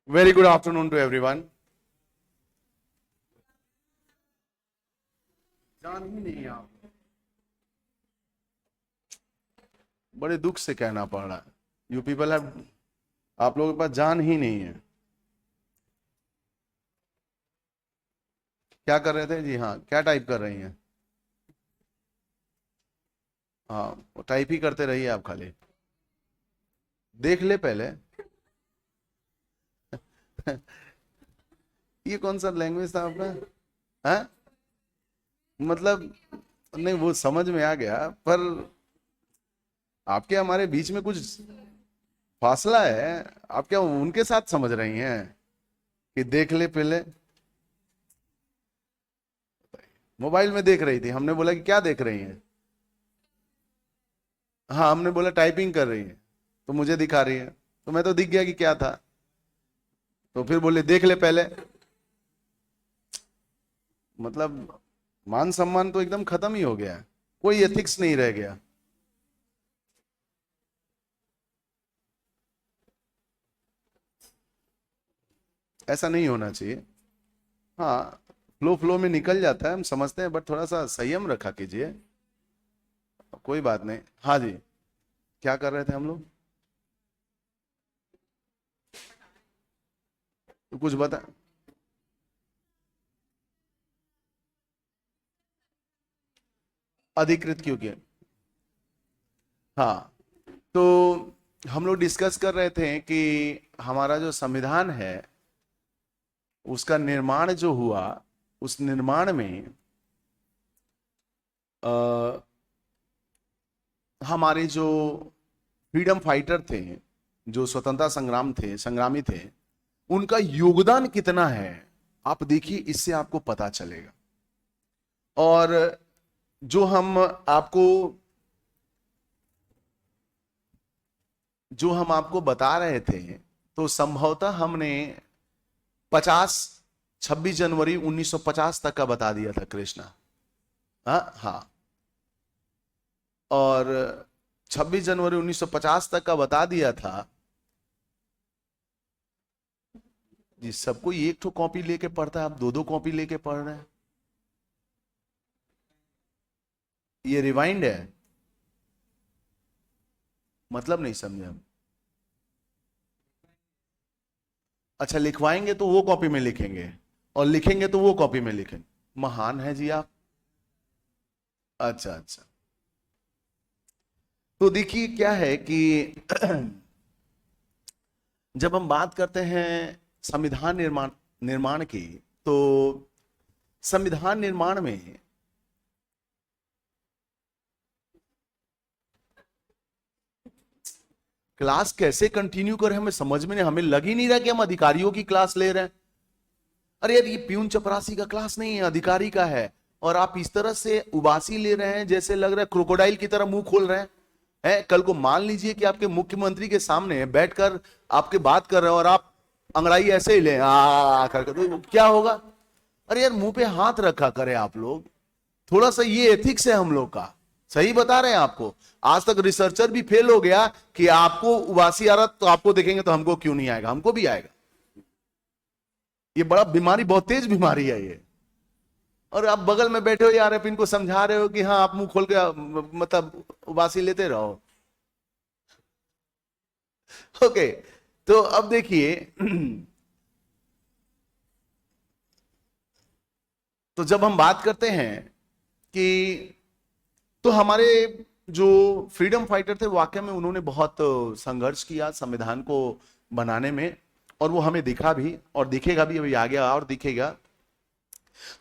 Very good afternoon to everyone. जान ही नहीं आप, बड़े दुख से कहना पड़ रहा है, यू पीपल हैव, आप लोगों के पास जान ही नहीं है। क्या कर रहे थे जी? हाँ, क्या टाइप कर रही हैं? हाँ, टाइप ही करते रहिए आप, खाली देख ले पहले। ये कौन सा लैंग्वेज था आपका? हाँ, मतलब नहीं, वो समझ में आ गया, पर आपके हमारे बीच में कुछ फासला है। आप क्या उनके साथ समझ रही हैं कि देख ले पहले? मोबाइल में देख रही थी, हमने बोला कि क्या देख रही हैं? हाँ, हमने बोला टाइपिंग कर रही है, तो मुझे दिखा रही है, तो मैं तो दिख गया कि क्या था, तो फिर बोले देख ले पहले। मतलब मान सम्मान तो एकदम खत्म ही हो गया है, कोई एथिक्स नहीं रह गया। ऐसा नहीं होना चाहिए। हाँ, फ्लो फ्लो में निकल जाता है, हम समझते हैं, बट थोड़ा सा संयम रखा कीजिए। कोई बात नहीं। हाँ जी, क्या कर रहे थे हम लोग? तो कुछ बता। अधिकृत क्यों किया? हाँ, तो हम लोग डिस्कस कर रहे थे कि हमारा जो संविधान है, उसका निर्माण जो हुआ, उस निर्माण में आ, हमारे जो फ्रीडम फाइटर थे, जो स्वतंत्रता संग्रामी थे, उनका योगदान कितना है, आप देखिए, इससे आपको पता चलेगा। और जो हम आपको जो हम आपको बता रहे थे, तो संभवतः हमने 50 26 जनवरी 1950 तक का बता दिया था कृष्णा। हाँ हाँ, और 26 जनवरी 1950 तक का बता दिया था जी। सबको एक ठो कॉपी लेके पढ़ता है, आप दो दो कॉपी लेके पढ़ रहे हैं। ये रिवाइंड है, मतलब नहीं समझे हम। अच्छा, लिखवाएंगे तो वो कॉपी में लिखेंगे, और लिखेंगे तो वो कॉपी में लिखेंगे। महान है जी आप। अच्छा अच्छा, तो देखिए क्या है कि जब हम बात करते हैं संविधान निर्माण निर्माण की, तो संविधान निर्माण में क्लास कैसे कंटिन्यू करें, हमें समझ में नहीं, हमें लग ही नहीं रहा कि हम अधिकारियों की क्लास ले रहे हैं। अरे यार, ये प्यून चपरासी का क्लास नहीं है, अधिकारी का है। और आप इस तरह से उबासी ले रहे हैं, जैसे लग रहा है क्रोकोडाइल की तरह मुंह खोल रहे हैं। कल को मान लीजिए कि आपके मुख्यमंत्री के सामने बैठकर आपके बात कर रहे हो, और आप अंगड़ाई ऐसे ही ले करके, तो क्या होगा? अरे यार, मुंह पे हाथ रखा करें आप लोग, थोड़ा सा ये एथिक्स है हम लोग का। सही बता रहे हैं आपको। आज तक रिसर्चर भी फेल हो गया कि आपको उबासी आ रहा तो आपको देखेंगे तो हमको क्यों नहीं आएगा, हमको भी आएगा। ये बड़ा बीमारी, बहुत तेज बीमारी है ये। और आप बगल में बैठे हो यार, आप इनको समझा रहे हो कि हाँ, आप मुंह खोल के मतलब उबासी लेते रहो। ओके, तो अब देखिए तो जब हम बात करते हैं कि, तो हमारे जो फ्रीडम फाइटर थे, वाकई में उन्होंने बहुत संघर्ष किया संविधान को बनाने में, और वो हमें दिखा भी, और दिखेगा भी, अभी आगे और दिखेगा।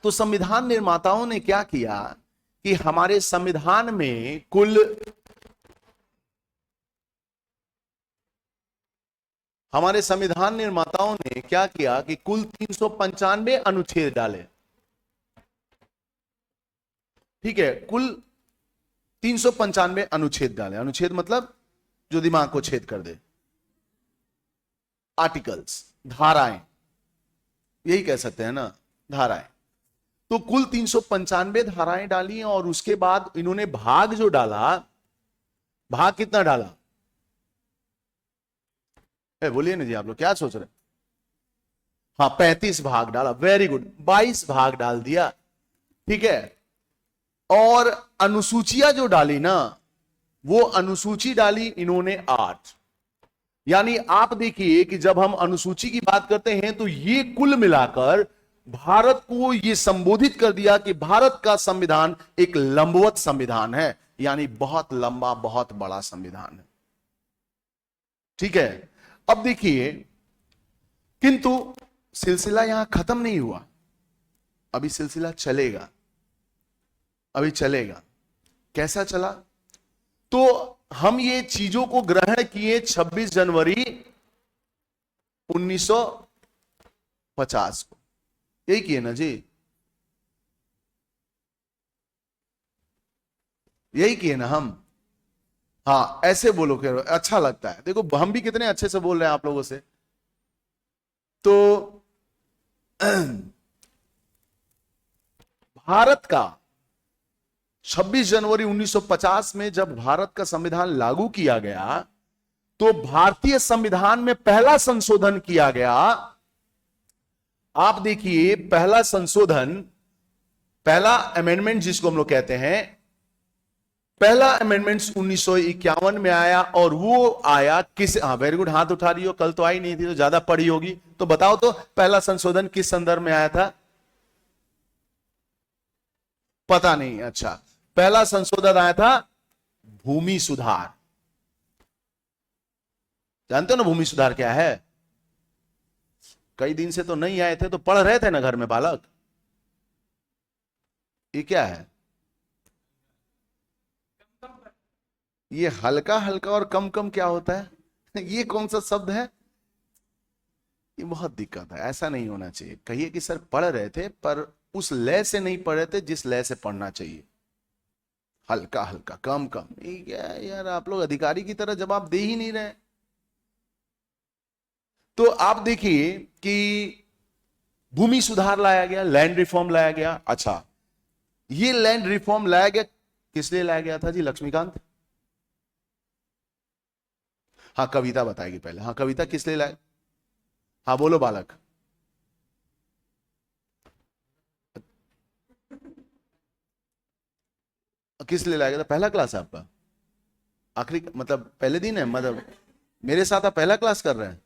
तो संविधान निर्माताओं ने क्या किया कि हमारे संविधान में कुल हमारे संविधान निर्माताओं ने क्या किया कि कुल 395 अनुच्छेद डाले। ठीक है, कुल 395 अनुच्छेद डाले। अनुच्छेद मतलब जो दिमाग को छेद कर दे। आर्टिकल्स, धाराएं, यही कह सकते हैं ना, धाराएं। तो कुल 395 धाराएं डाली, और उसके बाद इन्होंने भाग जो डाला, भाग कितना डाला? बोलिए ना जी, आप लोग क्या सोच रहे हैं? हाँ 35 भाग डाला, वेरी गुड, 22 भाग डाल दिया, ठीक है। और अनुसूचियां जो डाली ना, वो अनुसूची डाली इन्होंने 8। यानी आप देखिए कि जब हम अनुसूची की बात करते हैं तो ये कुल मिलाकर भारत को ये संबोधित कर दिया कि भारत का संविधान एक लंबवत संविधान है, यानी बहुत लंबा बहुत बड़ा संविधान है, ठीक है। अब देखिए, किंतु सिलसिला यहां खत्म नहीं हुआ, अभी सिलसिला चलेगा, अभी चलेगा। कैसा चला? तो हम ये चीजों को ग्रहण किए 26 जनवरी 1950 को, यही किए ना जी, यही किए ना हम। हाँ ऐसे बोलो कि अच्छा लगता है, देखो हम भी कितने अच्छे से बोल रहे हैं आप लोगों से। तो भारत का 26 जनवरी 1950 में जब भारत का संविधान लागू किया गया, तो भारतीय संविधान में पहला संशोधन किया गया। आप देखिए, पहला संशोधन, पहला अमेंडमेंट जिसको हम लोग कहते हैं, पहला अमेंडमेंट 1951 में आया। और वो आया किस, हाँ वेरी गुड, हाथ उठा रही हो, कल तो आई नहीं थी तो ज्यादा पढ़ी होगी, तो बताओ तो पहला संशोधन किस संदर्भ में आया था? पता नहीं, अच्छा। पहला संशोधन आया था भूमि सुधार। जानते हो ना भूमि सुधार क्या है? कई दिन से तो नहीं आए थे, तो पढ़ रहे थे ना घर में बालक। ये क्या है? ये हल्का हल्का और कम कम क्या होता है? ये कौन सा शब्द है? ये बहुत दिक्कत है, ऐसा नहीं होना चाहिए। कहिए कि सर पढ़ रहे थे पर उस लय से नहीं पढ़ रहे थे जिस लय से पढ़ना चाहिए। हल्का हल्का, कम कम, ये क्या है यार, आप लोग अधिकारी की तरह जवाब दे ही नहीं रहे। तो आप देखिए कि भूमि सुधार लाया गया, लैंड रिफॉर्म लाया गया। अच्छा, ये लैंड रिफॉर्म लाया गया, किस लिए लाया गया था जी लक्ष्मीकांत? हाँ कविता बताएगी पहले, हाँ कविता किस लिए लाए? हाँ बोलो बालक। किस लिए लाया गया था? पहला क्लास है आपका? आखिरी मतलब पहले दिन है, मतलब मेरे साथ आप पहला क्लास कर रहे हैं?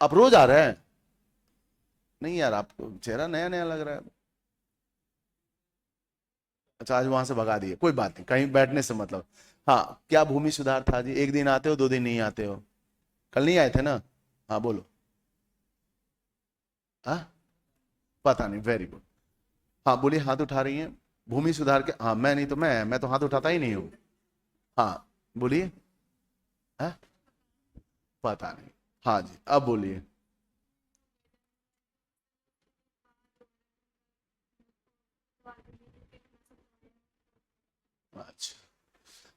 आप रोज आ रहे हैं? नहीं यार, आपको चेहरा नया नया लग रहा है। अच्छा, आज वहां से भगा दिए, कोई बात नहीं, कहीं बैठने से मतलब। हाँ, क्या भूमि सुधार था जी? एक दिन आते हो, 2 दिन नहीं आते हो। कल नहीं आए थे ना? हाँ बोलो। हाँ पता नहीं, वेरी गुड। हाँ बोलिए, हाथ उठा रही हैं। भूमि सुधार के, हाँ मैं नहीं तो मैं तो हाथ उठाता ही नहीं हूँ। हाँ बोलिए। हाँ पता नहीं। हाँ जी अब बोलिए। अच्छा,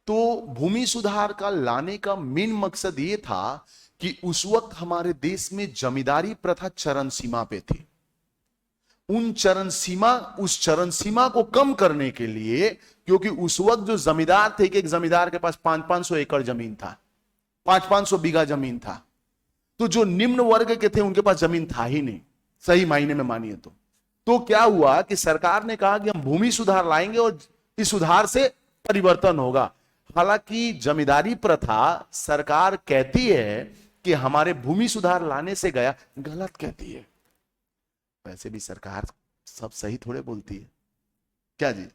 तो भूमि सुधार का लाने का मेन मकसद ये था कि उस वक्त हमारे देश में जमींदारी प्रथा चरम सीमा पे थी। उस चरण सीमा को कम करने के लिए, क्योंकि उस वक्त जो जमींदार थे, कि एक जमींदार के पास 500-500 एकड़ जमीन था, 500-500 बीघा जमीन था। तो जो निम्न वर्ग के थे उनके पास जमीन था ही नहीं, सही मायने में मानिए तो क्या हुआ कि सरकार ने कहा कि हम भूमि सुधार लाएंगे और इस सुधार से परिवर्तन होगा। हालांकि जमींदारी प्रथा सरकार कहती है कि हमारे भूमि सुधार लाने से गया, गलत कहती है। वैसे भी सरकार सब सही थोड़े बोलती है, क्या जी?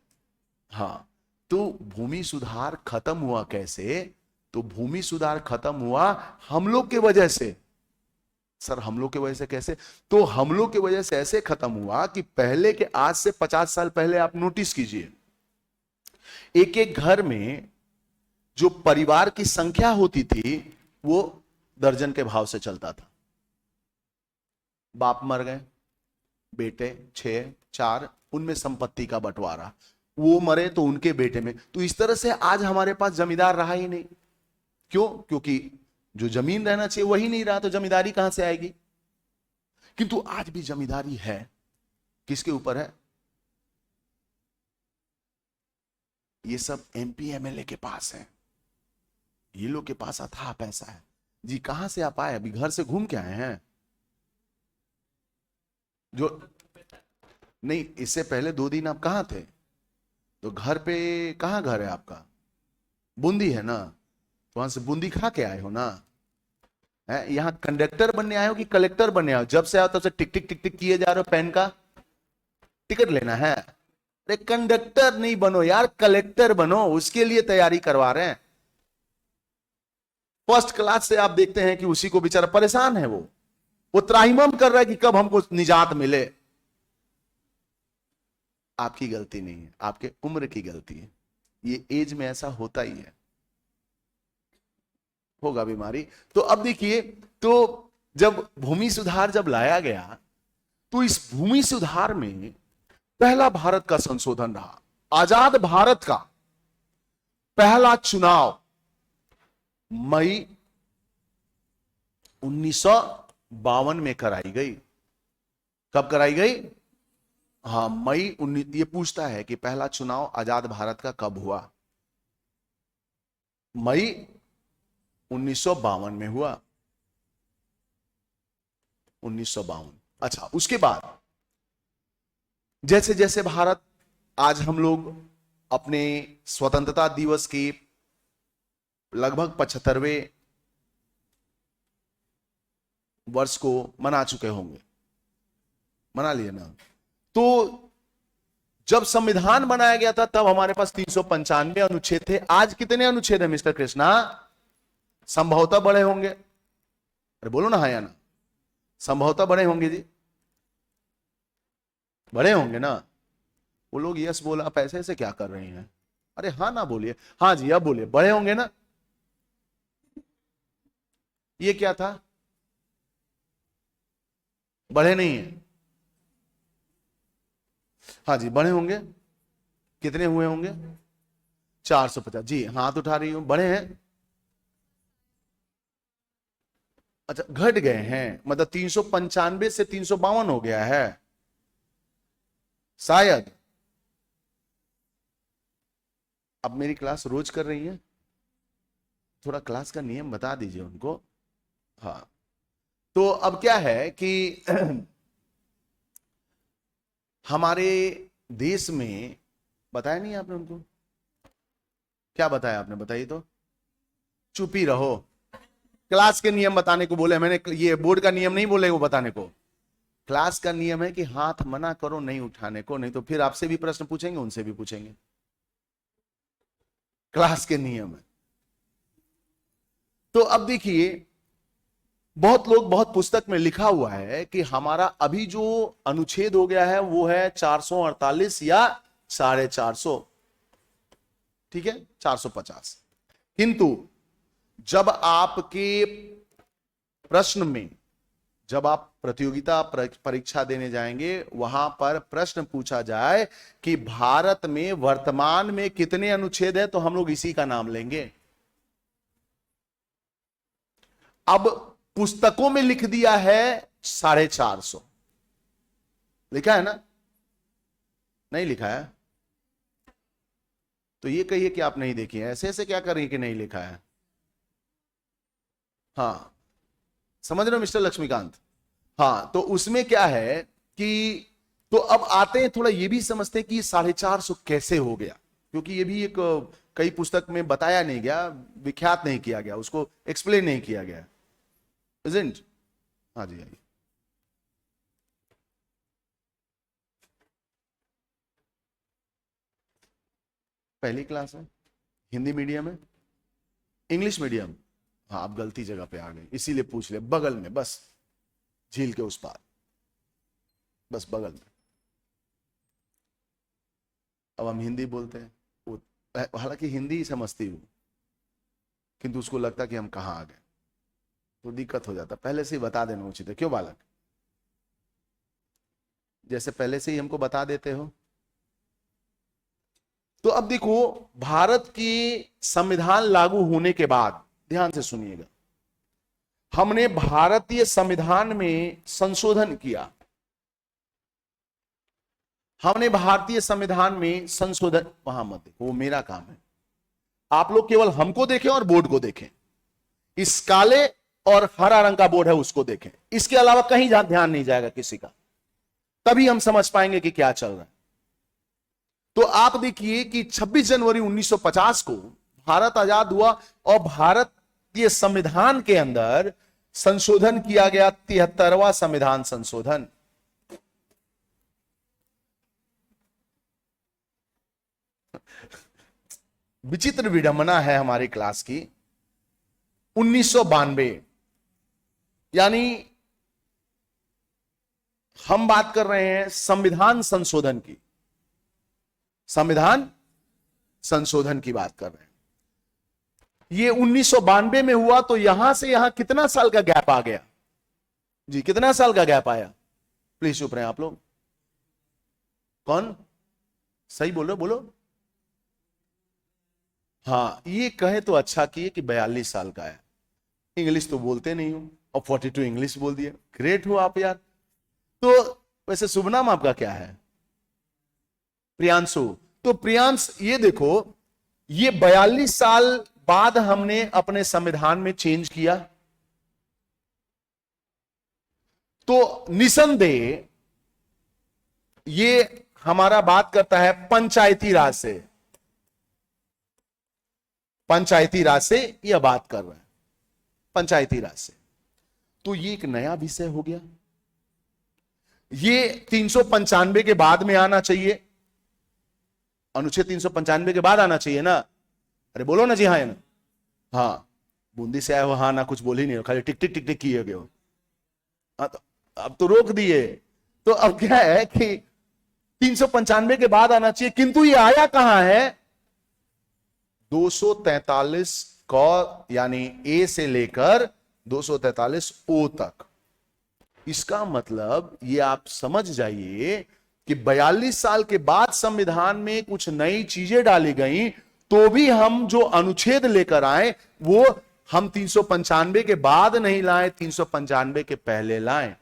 हाँ, तो भूमि सुधार खत्म हुआ कैसे? तो भूमि सुधार खत्म हुआ हम लोग के वजह से। सर हम लोग की वजह से कैसे? तो हम लोग की वजह से ऐसे खत्म हुआ कि पहले के, आज से 50 साल पहले आप नोटिस कीजिए, एक एक घर में जो परिवार की संख्या होती थी वो दर्जन के भाव से चलता था। बाप मर गए, बेटे 6 4, उनमें संपत्ति का बंटवारा, वो मरे तो उनके बेटे में। तो इस तरह से आज हमारे पास जमींदार रहा ही नहीं। क्यों? क्योंकि जो जमीन रहना चाहिए वही नहीं रहा, तो जमींदारी कहां से आएगी? किंतु आज भी जमींदारी है, किसके ऊपर है? ये सब एमपी एमएलए के पास है, ये लोग के पास अथाह पैसा है। जी कहां से आप आए? अभी घर से घूम के आए हैं? जो नहीं, इससे पहले 2 दिन आप कहाँ थे? तो घर पे, कहाँ घर है आपका? बूंदी है ना, तो वहां से बूंदी खा के आए हो ना? है, यहाँ कंडक्टर बनने आए हो कि कलेक्टर बनने आए हो? जब से आओ तब से टिक टिक टिक टिक किए जा रहे हो, पेन का टिकट लेना है। अरे कंडक्टर नहीं बनो यार, कलेक्टर बनो, उसके लिए तैयारी करवा रहे हैं। फर्स्ट क्लास से आप देखते हैं कि उसी को बेचारा परेशान है, वो त्राहिमाम कर रहा है कि कब हमको निजात मिले। आपकी गलती नहीं है, आपके उम्र की गलती है। ये एज में ऐसा होता ही है, होगा बीमारी। तो अब देखिए, तो जब भूमि सुधार जब लाया गया, तो इस भूमि सुधार में पहला भारत का संशोधन रहा। आजाद भारत का पहला चुनाव मई 1952 में कराई गई। कब कराई गई? हाँ, मई 19। ये पूछता है कि पहला चुनाव आजाद भारत का कब हुआ? मई 1952 में हुआ। 1952। अच्छा, उसके बाद जैसे जैसे भारत, आज हम लोग अपने स्वतंत्रता दिवस के लगभग 75वें वर्ष को मना चुके होंगे, मना लिए ना? तो जब संविधान बनाया गया था तब हमारे पास 395 अनुच्छेद थे। आज कितने अनुच्छेद है मिस्टर कृष्णा? संभवतः बड़े होंगे। अरे बोलो ना हाँ या ना, संभवतः बड़े होंगे जी, बड़े होंगे ना? वो लोग यस बोला, आप ऐसे ऐसे क्या कर रही हैं? अरे हाँ ना बोलिए, हाँ जी अब बोलिए, बड़े होंगे ना? ये क्या था? बड़े नहीं है। हाँ जी बड़े होंगे। कितने हुए होंगे? 450 जी, हाथ उठा रही हूं, बड़े हैं। अच्छा, घट गए हैं, मतलब 395 से 352 हो गया है शायद। अब मेरी क्लास रोज कर रही है, थोड़ा क्लास का नियम बता दीजिए उनको। हाँ, तो अब क्या है कि हमारे देश में, बताया नहीं आपने उनको? क्या बताया आपने, बताइए तो। चुप ही रहो। क्लास के नियम बताने को बोले मैंने, ये बोर्ड का नियम नहीं बोले वो बताने को। क्लास का नियम है कि हाथ मना करो नहीं उठाने को, नहीं तो फिर आपसे भी प्रश्न पूछेंगे, उनसे भी पूछेंगे। क्लास के नियम है। तो अब देखिए, बहुत लोग, बहुत पुस्तक में लिखा हुआ है कि हमारा अभी जो अनुच्छेद हो गया है वो है 448 या 450, ठीक है, 450। किंतु जब आपके प्रश्न में, जब आप प्रतियोगिता परीक्षा देने जाएंगे, वहां पर प्रश्न पूछा जाए कि भारत में वर्तमान में कितने अनुच्छेद है, तो हम लोग इसी का नाम लेंगे। अब पुस्तकों में लिख दिया है 450, लिखा है ना? नहीं लिखा है? तो ये कहिए कि आप नहीं देखिए, ऐसे ऐसे क्या कर रही है कि नहीं लिखा है? हाँ, समझ रहे हो मिस्टर लक्ष्मीकांत? हाँ, तो उसमें क्या है कि, तो अब आते हैं थोड़ा ये भी समझते हैं कि 450 कैसे हो गया, क्योंकि ये भी एक कई पुस्तक में बताया नहीं गया, विख्यात नहीं किया गया, उसको एक्सप्लेन नहीं किया गया, इजंट? हाँ जी आइए। पहली क्लास है, हिंदी मीडियम है, इंग्लिश मीडियम? हाँ, आप गलती जगह पे आ गए, इसीलिए पूछ ले, बगल में बस, झील के उस पार, बस बगल में। अब हम हिंदी बोलते हैं, वो हालांकि हिंदी ही समझती हूँ, किंतु उसको लगता कि हम कहाँ आ गए, तो दिक्कत हो जाता। पहले से ही बता देना उचित है, क्यों बालक? जैसे पहले से ही हमको बता देते हो। तो अब देखो, भारत की संविधान लागू होने के बाद, ध्यान से सुनिएगा, हमने भारतीय संविधान में संशोधन किया। हमने भारतीय संविधान में संशोधन, वहां मत देखो, वो मेरा काम है। आप लोग केवल हमको देखें और बोर्ड को देखें। इस काले और हरा रंग का बोर्ड है उसको देखें, इसके अलावा कहीं ध्यान नहीं जाएगा किसी का, तभी हम समझ पाएंगे कि क्या चल रहा है। तो आप देखिए कि 26 जनवरी 1950 को भारत आजाद हुआ और भारतीय संविधान के अंदर संशोधन किया गया, 73वां संविधान संशोधन। विचित्र विडंबना है हमारी क्लास की, 1992, यानी हम बात कर रहे हैं संविधान संशोधन की, संविधान संशोधन की बात कर रहे हैं। ये 1992 में हुआ, तो यहां से यहां कितना साल का गैप आ गया जी? कितना साल का गैप आया? प्लीज चुप रहे आप लोग। कौन सही बोल रहे? बोलो। हाँ, ये कहे तो अच्छा किए कि 42 साल का है। इंग्लिश तो बोलते नहीं हो और 42 इंग्लिश बोल दिए, ग्रेट हो आप यार। तो वैसे शुभ नाम आपका क्या है? प्रियांशु। तो प्रियांश, ये देखो, ये 42 साल बाद हमने अपने संविधान में चेंज किया, तो निसंदेह ये हमारा बात करता है पंचायती राज से, पंचायती राज से यह बात कर रहा है, पंचायती राज से। तो ये एक नया विषय हो गया, ये 395 के बाद में आना चाहिए, अनुच्छेद 395 के बाद आना चाहिए ना? अरे बोलो ना जी हाँ या ना? हाँ, बूंदी से आए हो हाँ ना, कुछ बोल ही नहीं, खाली टिक टिक टिक टिक किए गए हो। हाँ, तो अब तो रोक दिए। तो अब क्या है कि 395 के बाद आना चाहिए, किंतु ये आया कहां है? 243 क यानी ए से लेकर 243 ओ तक। इसका मतलब ये आप समझ जाइए कि 42 साल के बाद संविधान में कुछ नई चीजें डाली गई, तो भी हम जो अनुच्छेद लेकर आए वो हम 395 के बाद नहीं लाए, 395 के पहले लाए।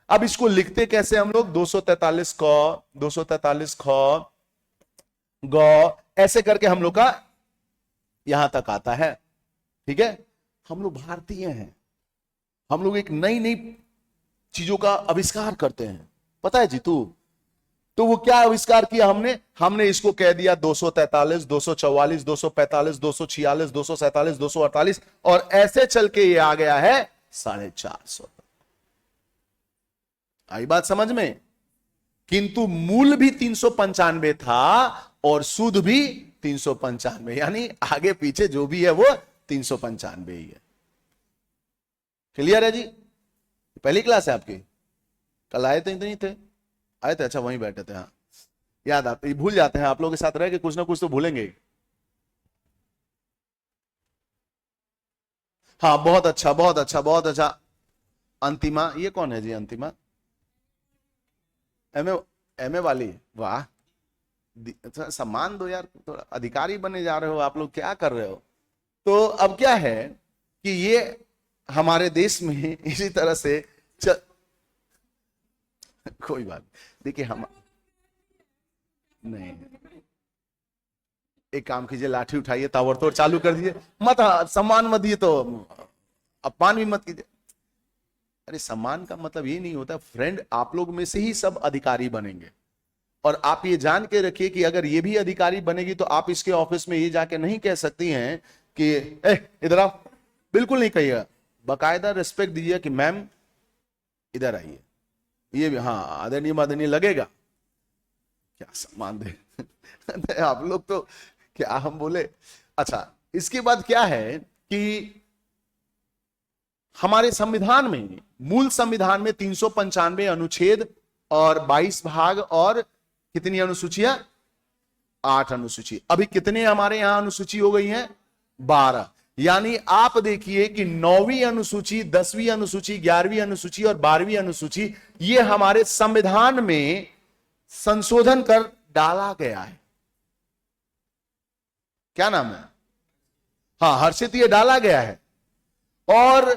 अब इसको लिखते कैसे हम लोग? 243 क, 243 ख, ग, ऐसे करके हम लोग का यहां तक आता है। ठीक है, हम लोग भारतीय हैं, हम लोग एक नई नई चीजों का आविष्कार करते हैं, पता है जीतू? तो वो क्या आविष्कार किया हमने? हमने इसको कह दिया 243, 244, 245, 246, 247, 248 और ऐसे चल के ये आ गया है 450 तक। आई बात समझ में? किंतु मूल भी 395 था और सूद भी 395, यानी आगे पीछे जो भी है वो 395 ही है। क्लियर है जी? पहली क्लास है आपकी? कल आए थे नहीं थे? आए थे, अच्छा वहीं बैठे थे। हाँ, याद आते, भूल जाते हैं आप लोगों के साथ रह के, कुछ ना कुछ तो भूलेंगे। हाँ, बहुत अच्छा बहुत अच्छा बहुत अच्छा। अंतिमा, ये कौन है जी अंतिमा? एमए, एमए वाली, वाह, अच्छा सम्मान दो यार, थोड़ा अधिकारी बने जा रहे हो आप लोग, क्या कर रहे हो? तो अब क्या है कि ये हमारे देश में इसी तरह से कोई बात देखिए, हम नहीं, एक काम कीजिए, लाठी उठाइए, ताबड़तोड़ चालू कर दीजिए, मत सम्मान मत दिए तो अपमान भी मत कीजिए। अरे सम्मान का मतलब ये नहीं होता फ्रेंड, आप लोग में से ही सब अधिकारी बनेंगे, और आप ये जान के रखिए कि अगर ये भी अधिकारी बनेगी तो आप इसके ऑफिस में ये जाके नहीं कह सकती हैं कि इधर आओ, बिल्कुल नहीं कहिएगा, बाकायदा रिस्पेक्ट दीजिए कि मैम इधर आइए, ये भी हाँ आदरणीय मादरणीय लगेगा, क्या सम्मान दे आप लोग तो, क्या हम बोले। अच्छा, इसके बाद क्या है कि हमारे संविधान में, मूल संविधान में 395 अनुच्छेद और 22 भाग और कितनी अनुसूचियां? 8 अनुसूची। अभी कितने हमारे यहां अनुसूची हो गई हैं? 12। यानी आप देखिए कि 9वीं अनुसूची, 10वीं अनुसूची, 11वीं अनुसूची और 12वीं अनुसूची ये हमारे संविधान में संशोधन कर डाला गया है। क्या नाम है? हाँ, हर्षित, ये डाला गया है। और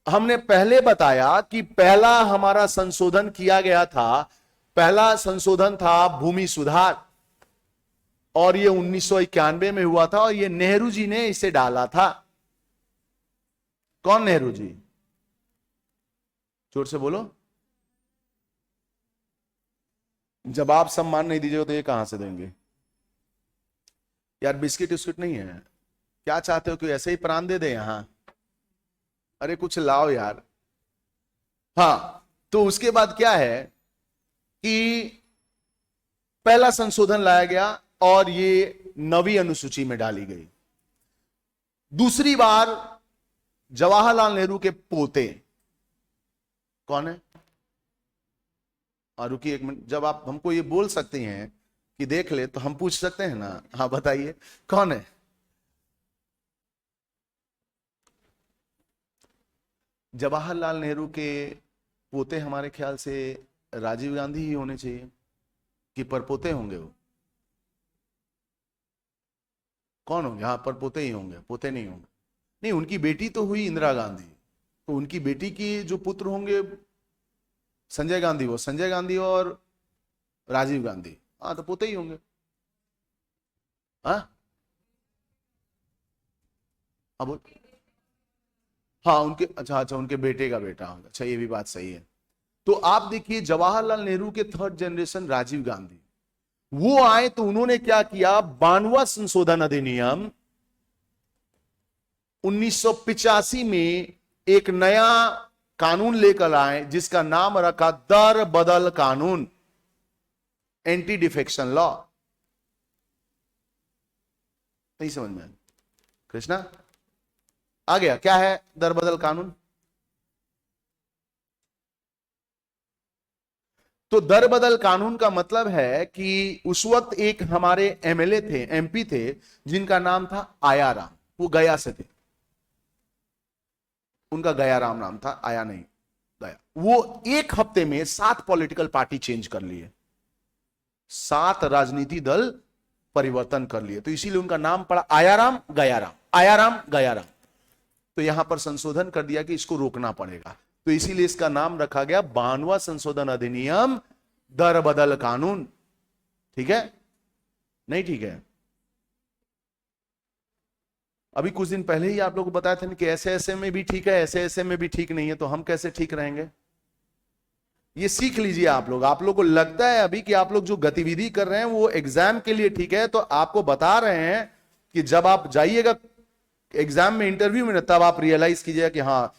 हमने पहले बताया कि पहला हमारा संशोधन किया गया था, पहला संशोधन था भूमि सुधार, और ये 1991 में हुआ था, और ये नेहरू जी ने इसे डाला था। कौन नेहरू जी? जोर से बोलो। जब आप सम्मान नहीं दीजिएगा तो ये कहां से देंगे यार? बिस्किट विस्किट नहीं है? क्या चाहते हो कि ऐसे ही प्राण दे दे यहां? अरे कुछ लाओ यार। हाँ, तो उसके बाद क्या है कि पहला संशोधन लाया गया और ये 9वीं अनुसूची में डाली गई। दूसरी बार जवाहरलाल नेहरू के पोते कौन है? और रुकिए एक मिनट, जब आप हमको ये बोल सकते हैं कि देख ले तो हम पूछ सकते हैं ना। हाँ बताइए कौन है? जवाहरलाल नेहरू के पोते हमारे ख्याल से राजीव गांधी ही होने चाहिए, कि परपोते होंगे वो? कौन होंगे? हाँ परपोते ही होंगे, पोते नहीं होंगे। नहीं, उनकी बेटी तो हुई इंदिरा गांधी, तो उनकी बेटी की जो पुत्र होंगे संजय गांधी, वो संजय गांधी और राजीव गांधी, हाँ तो पोते ही होंगे। हाँ अब हाँ उनके, अच्छा अच्छा उनके बेटे का बेटा होगा, अच्छा ये भी बात सही है। तो आप देखिए जवाहरलाल नेहरू के थर्ड जनरेशन राजीव गांधी, वो आए तो उन्होंने क्या किया, 92वां संशोधन अधिनियम 1985 में एक नया कानून लेकर आए जिसका नाम रखा दर बदल कानून, एंटी डिफेक्शन लॉ। नहीं समझ में? कृष्णा आ गया? क्या है दर बदल कानून? तो दर बदल कानून का मतलब है कि उस वक्त एक हमारे एमएलए थे, एमपी थे, जिनका नाम था आयाराम, वो गया से थे, उनका गयाराम नाम था, आया नहीं गया। वो एक हफ्ते में 7 पॉलिटिकल पार्टी चेंज कर लिए, 7 राजनीति दल परिवर्तन कर लिए, तो इसीलिए उनका नाम पड़ा आयाराम गयाराम, आयाराम गयाराम। तो यहां पर संशोधन कर दिया कि इसको रोकना पड़ेगा, तो इसीलिए इसका नाम रखा गया 92वां संशोधन अधिनियम दर बदल कानून। ठीक है? नहीं ठीक है? अभी कुछ दिन पहले ही आप लोगों को बताया था कि ऐसे ऐसे में भी ठीक है, ऐसे ऐसे में भी ठीक नहीं है, तो हम कैसे ठीक रहेंगे? ये सीख लीजिए आप लोग। आप लोग को लगता है अभी कि आप लोग जो गतिविधि कर रहे हैं वो एग्जाम के लिए ठीक है, तो आपको बता रहे हैं कि जब आप जाइएगा एग्जाम में, इंटरव्यू में, तब आप रियलाइज कीजिएगा कि हाँ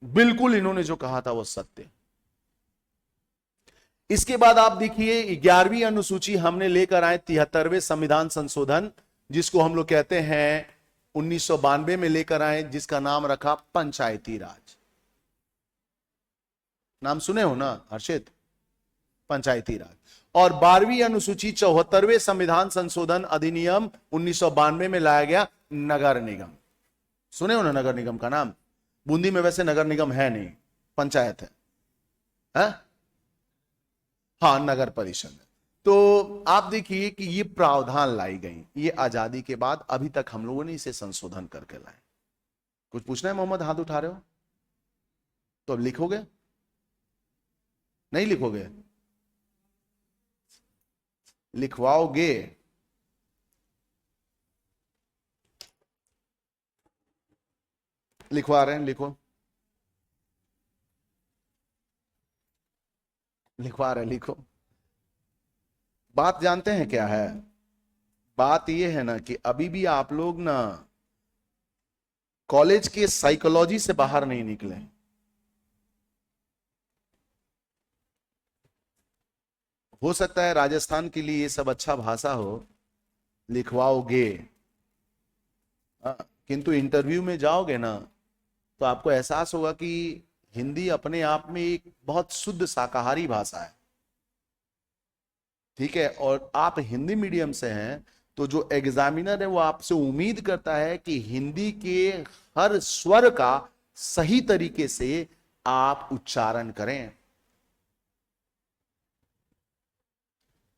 बिल्कुल इन्होंने जो कहा था वो सत्य। इसके बाद आप देखिए 11वीं अनुसूची हमने लेकर आए 73वें संविधान संशोधन, जिसको हम लोग कहते हैं 1992 में लेकर आए, जिसका नाम रखा पंचायती राज। नाम सुने हो ना हर्षित? पंचायती राज। और 12वीं अनुसूची 74वें संविधान संशोधन अधिनियम 1992 में लाया गया नगर निगम। सुने हो ना नगर निगम का नाम? बूंदी में वैसे नगर निगम है नहीं, पंचायत है? हाँ नगर परिषद है। तो आप देखिए कि ये प्रावधान लाई गई, ये आजादी के बाद अभी तक हम लोगों ने इसे संशोधन करके लाए। कुछ पूछना है मोहम्मद? हाथ उठा रहे हो तो अब लिखोगे? नहीं लिखोगे? लिखवाओगे? लिखवा रहे हैं, लिखो। लिखवा रहे हैं, लिखो। बात जानते हैं क्या है? बात यह है ना कि अभी भी आप लोग ना कॉलेज के साइकोलॉजी से बाहर नहीं निकले। हो सकता है राजस्थान के लिए ये सब अच्छा भाषा हो, लिखवाओगे, हाँ, किंतु इंटरव्यू में जाओगे ना तो आपको एहसास होगा कि हिंदी अपने आप में एक बहुत शुद्ध शाकाहारी भाषा है। ठीक है? और आप हिंदी मीडियम से हैं, तो जो एग्जामिनर है वो आपसे उम्मीद करता है कि हिंदी के हर स्वर का सही तरीके से आप उच्चारण करें,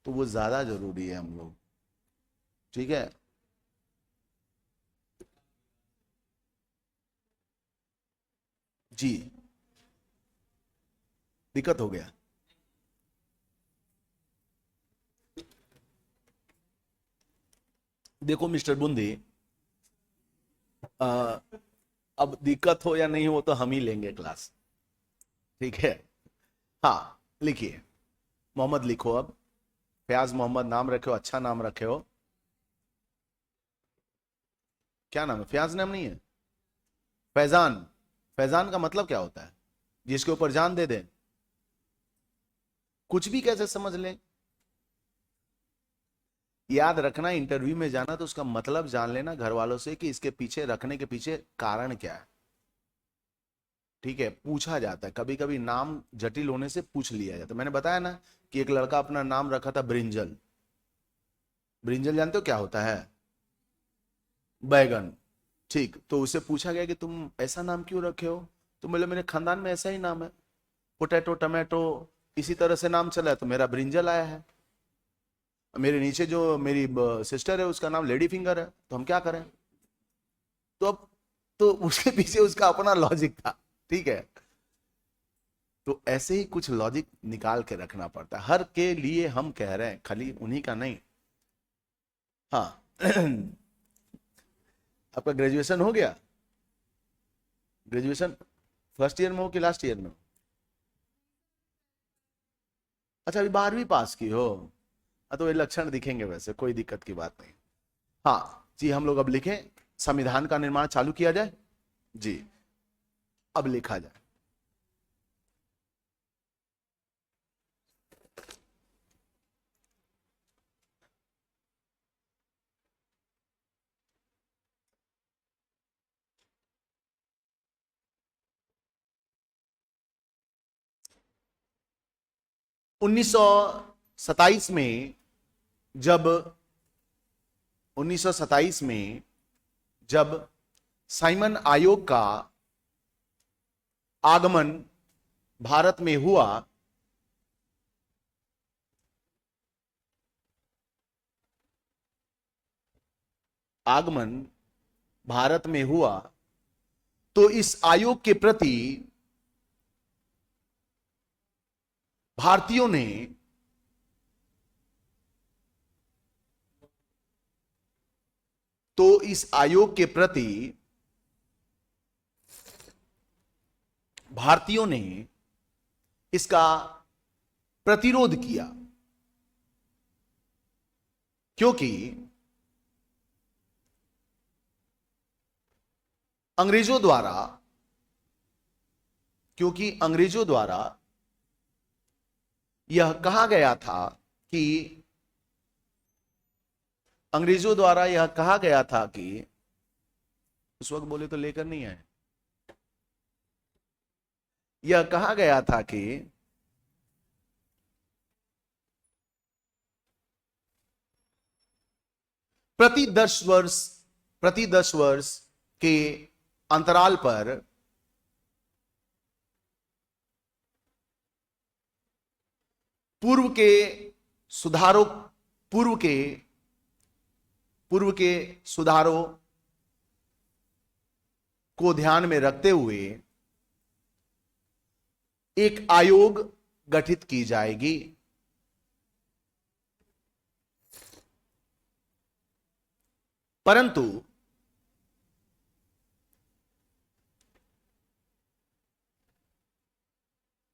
तो वो ज्यादा जरूरी है हम लोग। ठीक है? जी, दिक्कत हो गया। देखो मिस्टर बुंदी, अब दिक्कत हो या नहीं हो तो हम ही लेंगे क्लास, ठीक है। हाँ लिखिए, मोहम्मद लिखो अब, फयाज मोहम्मद नाम रखे हो, अच्छा नाम रखे हो। क्या नाम है? फयाज नाम नहीं है, फैजान। फैजान का मतलब क्या होता है? जिसके ऊपर जान दे दे। कुछ भी कैसे समझ लें? याद रखना, इंटरव्यू में जाना तो उसका मतलब जान लेना घर वालों से कि इसके पीछे रखने के पीछे कारण क्या है, ठीक है। पूछा जाता है कभी कभी, नाम जटिल होने से पूछ लिया जाता है। मैंने बताया ना कि एक लड़का अपना नाम रखा था ब्रिंजल। ब्रिंजल जानते हो क्या होता है? बैगन। ठीक, तो उसे पूछा गया कि तुम ऐसा नाम क्यों रखे हो? तो बोले मेरे खानदान में ऐसा ही नाम है, पोटैटो, टमाटो, इसी तरह से नाम चला है तो मेरा ब्रिंजल आया है। मेरे नीचे जो मेरी सिस्टर है उसका नाम लेडी फिंगर है, तो हम क्या करें? तो अब तो उसके पीछे उसका अपना लॉजिक था, ठीक है। तो ऐसे ही कुछ लॉजिक निकाल के रखना पड़ता है हर के लिए, हम कह रहे हैं खाली उन्हीं का नहीं। हाँ आपका ग्रेजुएशन हो गया? ग्रेजुएशन फर्स्ट ईयर में हो कि लास्ट ईयर में हो? अच्छा, अभी 12वीं पास की हो। हाँ, तो ये लक्षण दिखेंगे, वैसे कोई दिक्कत की बात नहीं। हाँ जी, हम लोग अब लिखें, संविधान का निर्माण चालू किया जाए जी। अब लिखा जाए। उन्नीस सौ सताइस में जब 1927 में जब साइमन आयोग का आगमन भारत में हुआ, आगमन भारत में हुआ, तो इस आयोग के प्रति भारतीयों ने तो इस आयोग के प्रति भारतीयों ने इसका प्रतिरोध किया, क्योंकि अंग्रेजों द्वारा क्योंकि अंग्रेजों द्वारा यह कहा गया था कि अंग्रेजों द्वारा यह कहा गया था कि उस वक्त बोले तो लेकर नहीं आए, यह कहा गया था कि प्रति 10 वर्ष प्रति 10 वर्ष के अंतराल पर पूर्व के सुधारों पूर्व के पूर्व के सुधारों को ध्यान में रखते हुए एक आयोग गठित की जाएगी। परंतु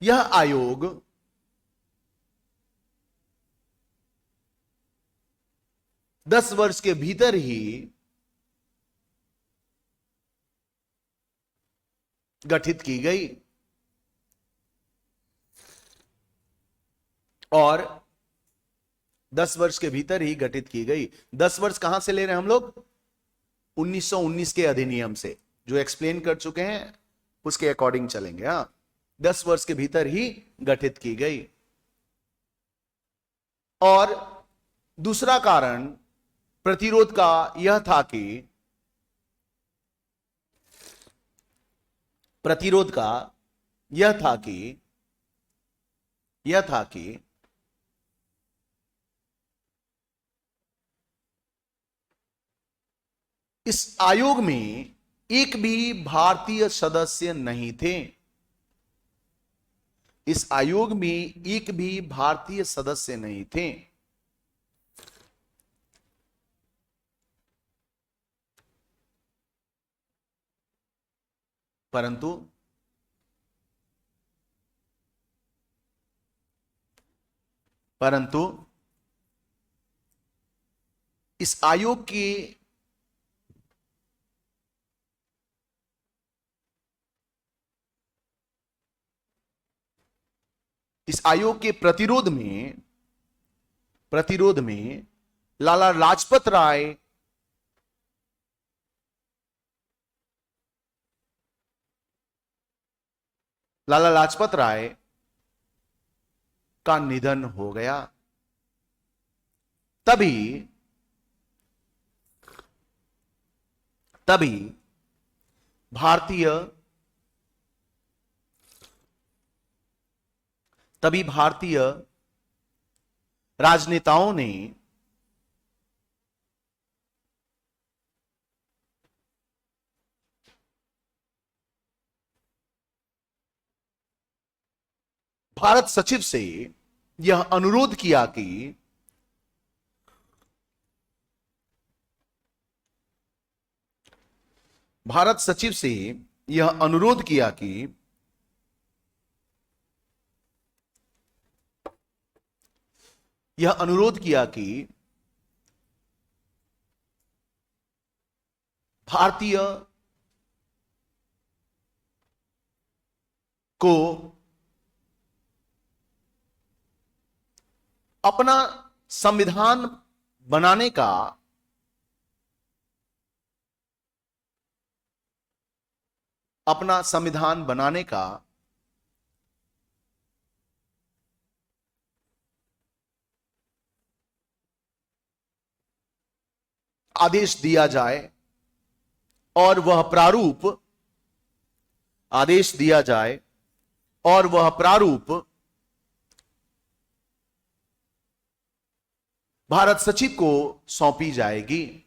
यह आयोग 10 वर्ष के भीतर ही गठित की गई, और 10 वर्ष के भीतर ही गठित की गई। 10 वर्ष कहां से ले रहे हैं हम लोग? 1919 के अधिनियम से, जो एक्सप्लेन कर चुके हैं उसके अकॉर्डिंग चलेंगे। हाँ, 10 वर्ष के भीतर ही गठित की गई। और दूसरा कारण प्रतिरोध का यह था कि प्रतिरोध का यह था कि यह था कि इस आयोग में एक भी भारतीय सदस्य नहीं थे। इस आयोग में एक भी भारतीय सदस्य नहीं थे। परंतु परंतु इस आयोग की के प्रतिरोध में लाला लाजपत राय का निधन हो गया। तभी तभी भारतीय राजनेताओं ने भारत सचिव से यह अनुरोध किया कि भारत सचिव से यह अनुरोध किया कि भारतीय को अपना संविधान बनाने का आदेश दिया जाए और वह प्रारूप भारत सचिव को सौंपी जाएगी।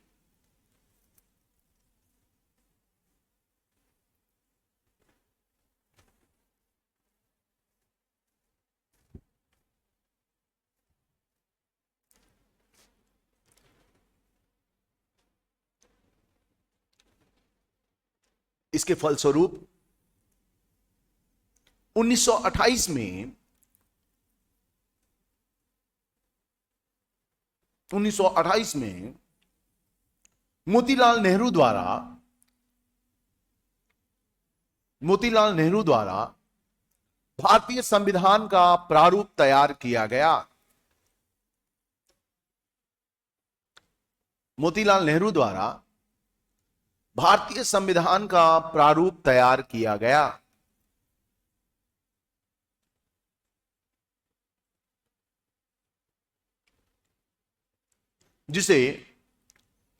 इसके फलस्वरूप 1928 में 1928 में मोतीलाल नेहरू द्वारा भारतीय संविधान का प्रारूप तैयार किया गया। मोतीलाल नेहरू द्वारा भारतीय संविधान का प्रारूप तैयार किया गया। जिसे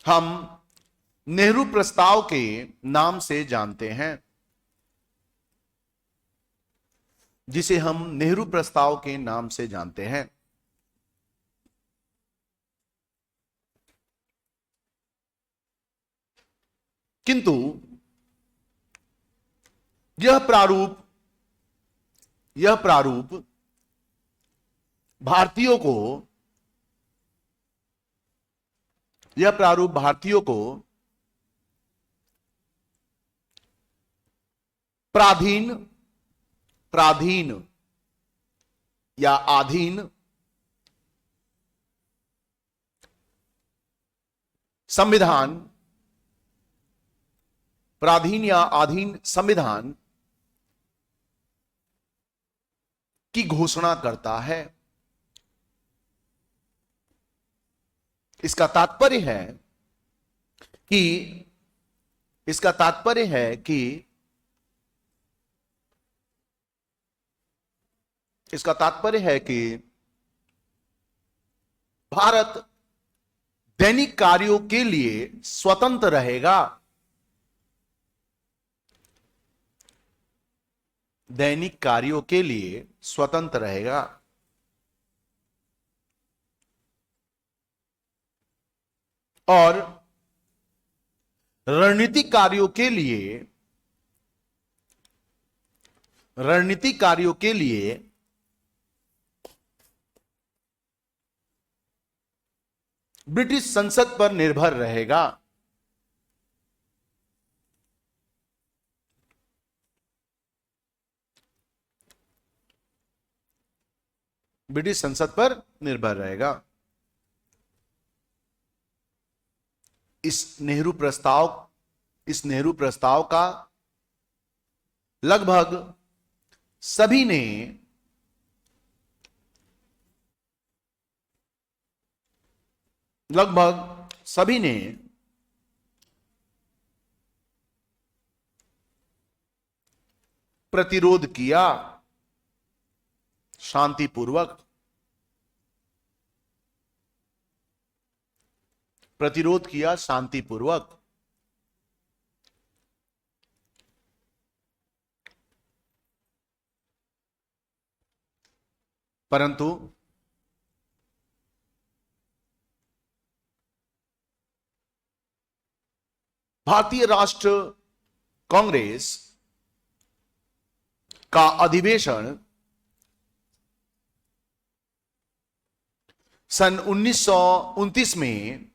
हम नेहरू प्रस्ताव के नाम से जानते हैं। किंतु यह प्रारूप भारतीयों को प्राधीन या आधीन संविधान की घोषणा करता है। इसका तात्पर्य है कि भारत दैनिक कार्यों के लिए स्वतंत्र रहेगा। और रणनीतिक कार्यों के लिए ब्रिटिश संसद पर निर्भर रहेगा। ब्रिटिश संसद पर निर्भर रहेगा। इस नेहरू प्रस्ताव का लगभग सभी ने प्रतिरोध किया शांतिपूर्वक, परंतु भारतीय राष्ट्र कांग्रेस का अधिवेशन सन 1929 में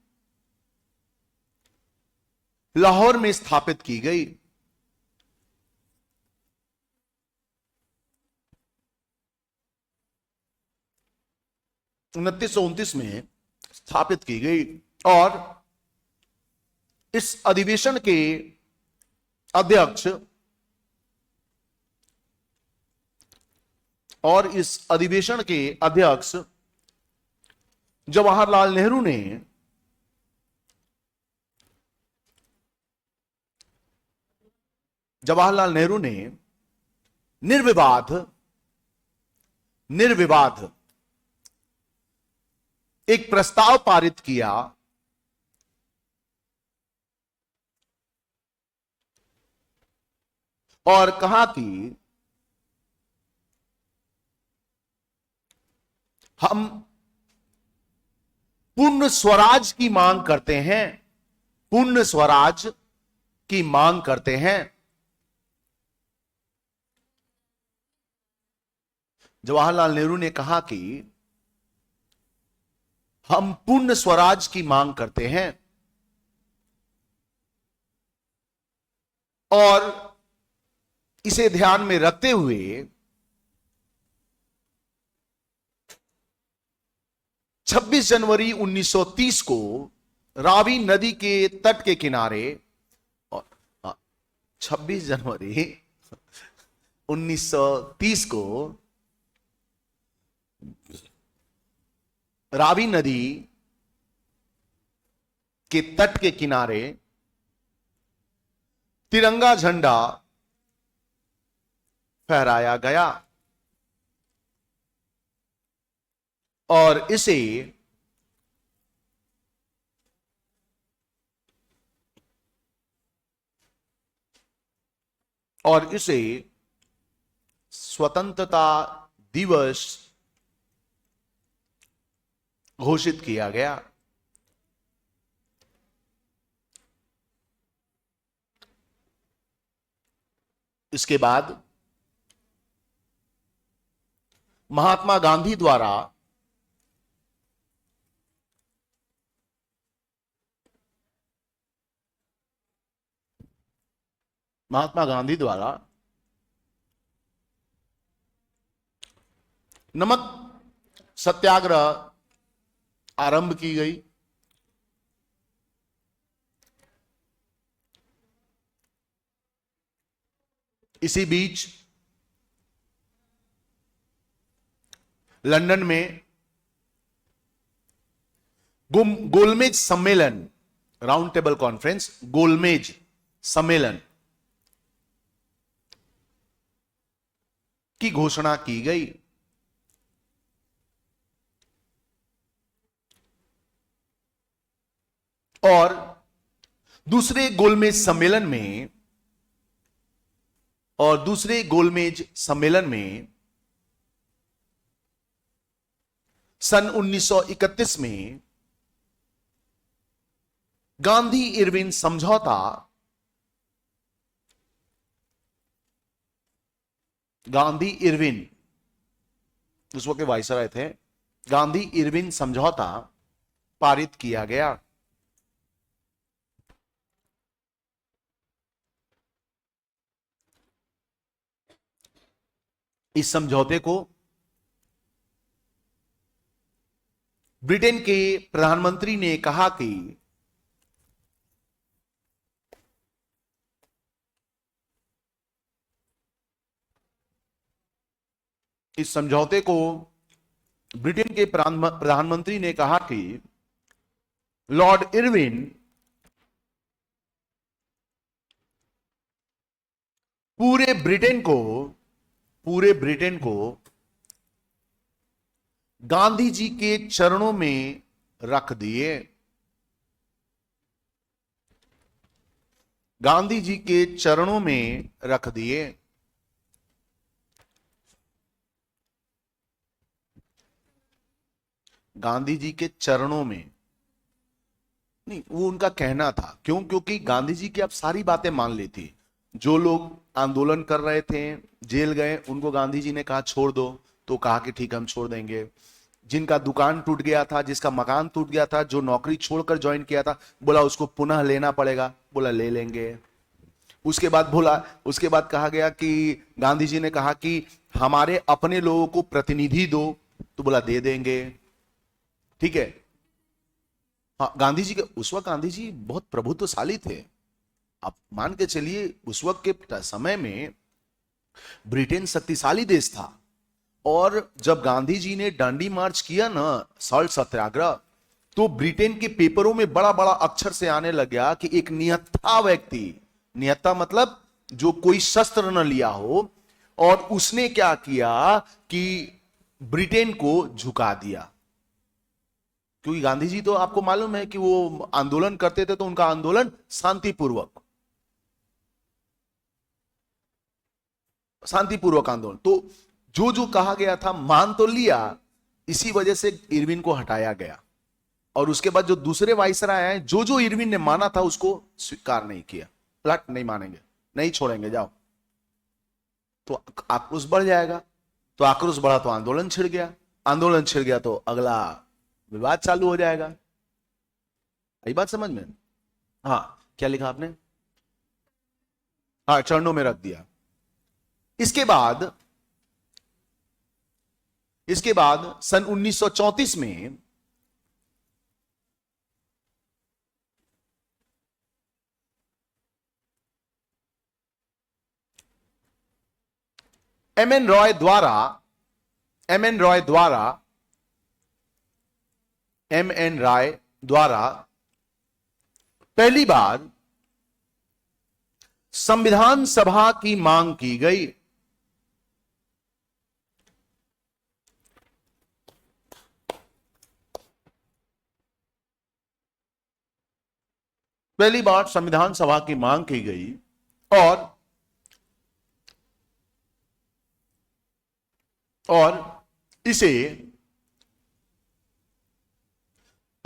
लाहौर में स्थापित की गई। 1929 में स्थापित की गई और इस अधिवेशन के अध्यक्ष जवाहरलाल नेहरू ने निर्विवाद एक प्रस्ताव पारित किया और कहा कि हम पूर्ण स्वराज की मांग करते हैं, जवाहरलाल नेहरू ने कहा कि हम पूर्ण स्वराज की मांग करते हैं और इसे ध्यान में रखते हुए 26 जनवरी 1930 को रावी नदी के तट के किनारे, और 26 जनवरी 1930 को रावी नदी के तट के किनारे तिरंगा झंडा फहराया गया और इसे स्वतंत्रता दिवस घोषित किया गया। इसके बाद महात्मा गांधी द्वारा नमक सत्याग्रह आरंभ की गई। इसी बीच लंदन में गोलमेज सम्मेलन, राउंड टेबल कॉन्फ्रेंस, गोलमेज सम्मेलन की घोषणा की गई और दूसरे गोलमेज सम्मेलन में सन 1931 में गांधी इरविन समझौता, गांधी इरविन उस वक्त के वायसराय थे, गांधी इरविन समझौता पारित किया गया। इस समझौते को ब्रिटेन के प्रधानमंत्री ने कहा कि इस समझौते को, ब्रिटेन के प्रधानमंत्री ने कहा कि लॉर्ड इरविन पूरे ब्रिटेन को गांधी जी के चरणों में रख दिए। गांधी जी के चरणों में रख दिए। गांधी जी के चरणों में नहीं, वो उनका कहना था। क्यों? क्योंकि गांधी जी की आप सारी बातें मान ली थी। जो लोग आंदोलन कर रहे थे, जेल गए, उनको गांधी जी ने कहा छोड़ दो, तो कहा कि ठीक है हम छोड़ देंगे। जिनका दुकान टूट गया था, जिसका मकान टूट गया था, जो नौकरी छोड़कर ज्वाइन किया था, बोला उसको पुनः लेना पड़ेगा, बोला ले लेंगे। उसके बाद कहा गया कि गांधी जी ने कहा कि हमारे अपने लोगों को प्रतिनिधि दो, तो बोला दे देंगे। ठीक है। हाँ, गांधी जी के उस वक्त गांधी जी बहुत प्रभुत्वशाली थे। आप मान के चलिए उस वक्त के समय में ब्रिटेन शक्तिशाली देश था। और जब गांधी जी ने डांडी मार्च किया ना, सॉल्ट सत्याग्रह, तो ब्रिटेन के पेपरों में बड़ा बड़ा अक्षर से आने लग गया कि एक निहत्था व्यक्ति, निहत्था मतलब जो कोई शस्त्र न लिया हो, और उसने क्या किया कि ब्रिटेन को झुका दिया। क्योंकि गांधी जी तो आपको मालूम है कि वो आंदोलन करते थे, तो उनका आंदोलन शांतिपूर्वक आंदोलन। तो जो जो कहा गया था मान तो लिया, इसी वजह से इरविन को हटाया गया। और उसके बाद जो दूसरे वाइसराय आए, जो जो इरविन ने माना था उसको स्वीकार नहीं किया। प्लट नहीं मानेंगे, नहीं छोड़ेंगे, जाओ। तो आक्रोश बढ़ जाएगा। तो आक्रोश बढ़ा तो आंदोलन छिड़ गया। आंदोलन छिड़ गया तो अगला विवाद चालू हो जाएगा। यही बात समझ में? हाँ, क्या लिखा आपने? हाँ, चरणों में रख दिया। इसके बाद सन 1934 में एम एन रॉय द्वारा पहली बार संविधान सभा की मांग की गई। पहली बार संविधान सभा की मांग की गई।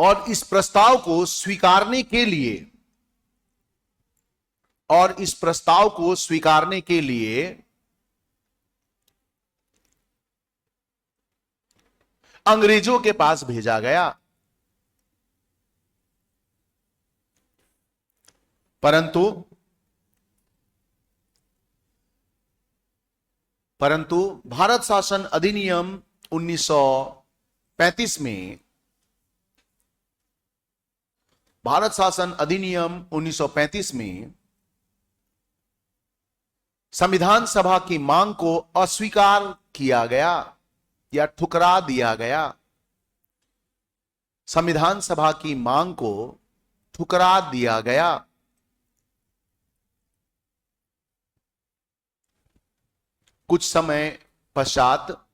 और इस प्रस्ताव को स्वीकारने के लिए अंग्रेजों के पास भेजा गया। परंतु भारत शासन अधिनियम 1935 में संविधान सभा की मांग को अस्वीकार किया गया या ठुकरा दिया गया। संविधान सभा की मांग को ठुकरा दिया गया। कुछ समय पश्चात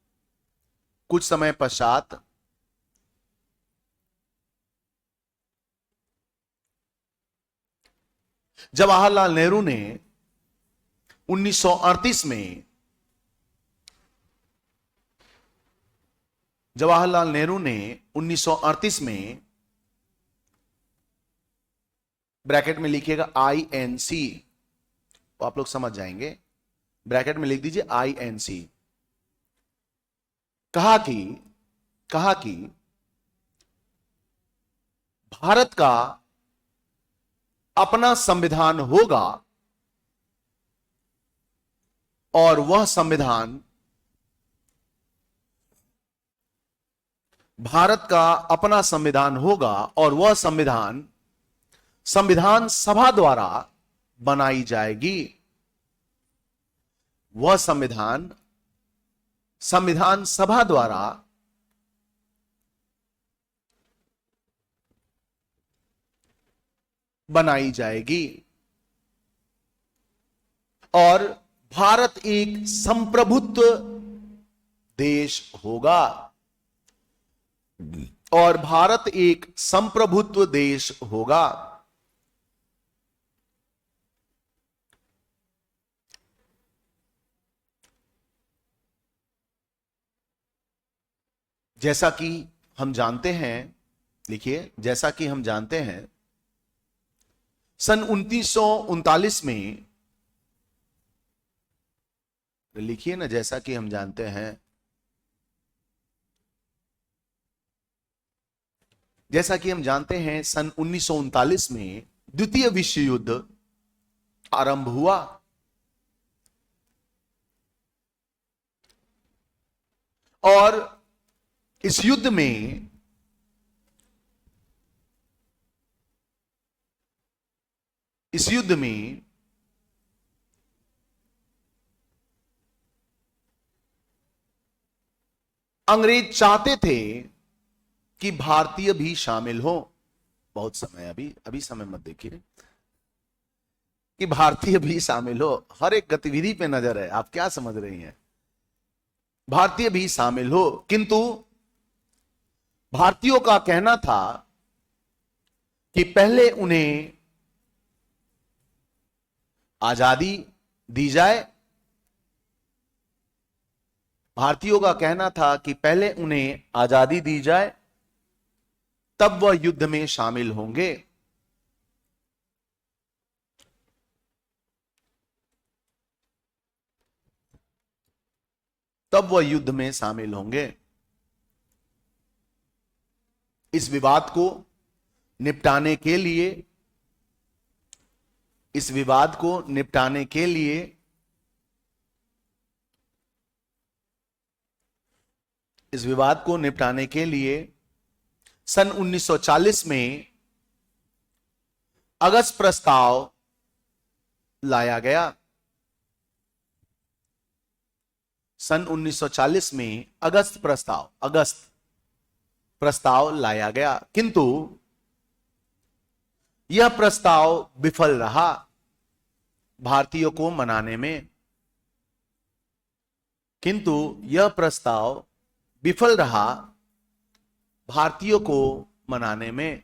जवाहरलाल नेहरू ने 1938 में ब्रैकेट में लिखिएगा INC, तो आप लोग समझ जाएंगे। ब्रैकेट में लिख दीजिए INC। कहा कि भारत का अपना संविधान होगा और वह संविधान भारत का अपना संविधान होगा और वह संविधान संविधान सभा द्वारा बनाई जाएगी। वह संविधान संविधान सभा द्वारा बनाई जाएगी और भारत एक संप्रभुत्व देश होगा। और भारत एक संप्रभुत्व देश होगा। जैसा कि हम जानते हैं, लिखिए, जैसा कि हम जानते हैं सन 1939 में, लिखिए ना, जैसा कि हम जानते हैं, जैसा कि हम जानते हैं सन 1939 में द्वितीय विश्व युद्ध आरंभ हुआ। और इस युद्ध में अंग्रेज चाहते थे कि भारतीय भी शामिल हो। बहुत समय, अभी समय मत देखिए, कि भारतीय भी शामिल हो। हर एक गतिविधि पे नजर है, आप क्या समझ रही हैं? भारतीय भी शामिल हो, किंतु भारतीयों का कहना था कि पहले उन्हें आजादी दी जाए। भारतीयों का कहना था कि पहले उन्हें आजादी दी जाए, तब वह युद्ध में शामिल होंगे। तब वह युद्ध में शामिल होंगे। इस विवाद को निपटाने के लिए, इस विवाद को निपटाने के लिए इस विवाद को निपटाने के लिए सन 1940 में अगस्त प्रस्ताव लाया गया। सन 1940 में अगस्त प्रस्ताव लाया गया, किंतु यह प्रस्ताव विफल रहा भारतीयों को मनाने में। किंतु यह प्रस्ताव विफल रहा भारतीयों को मनाने में।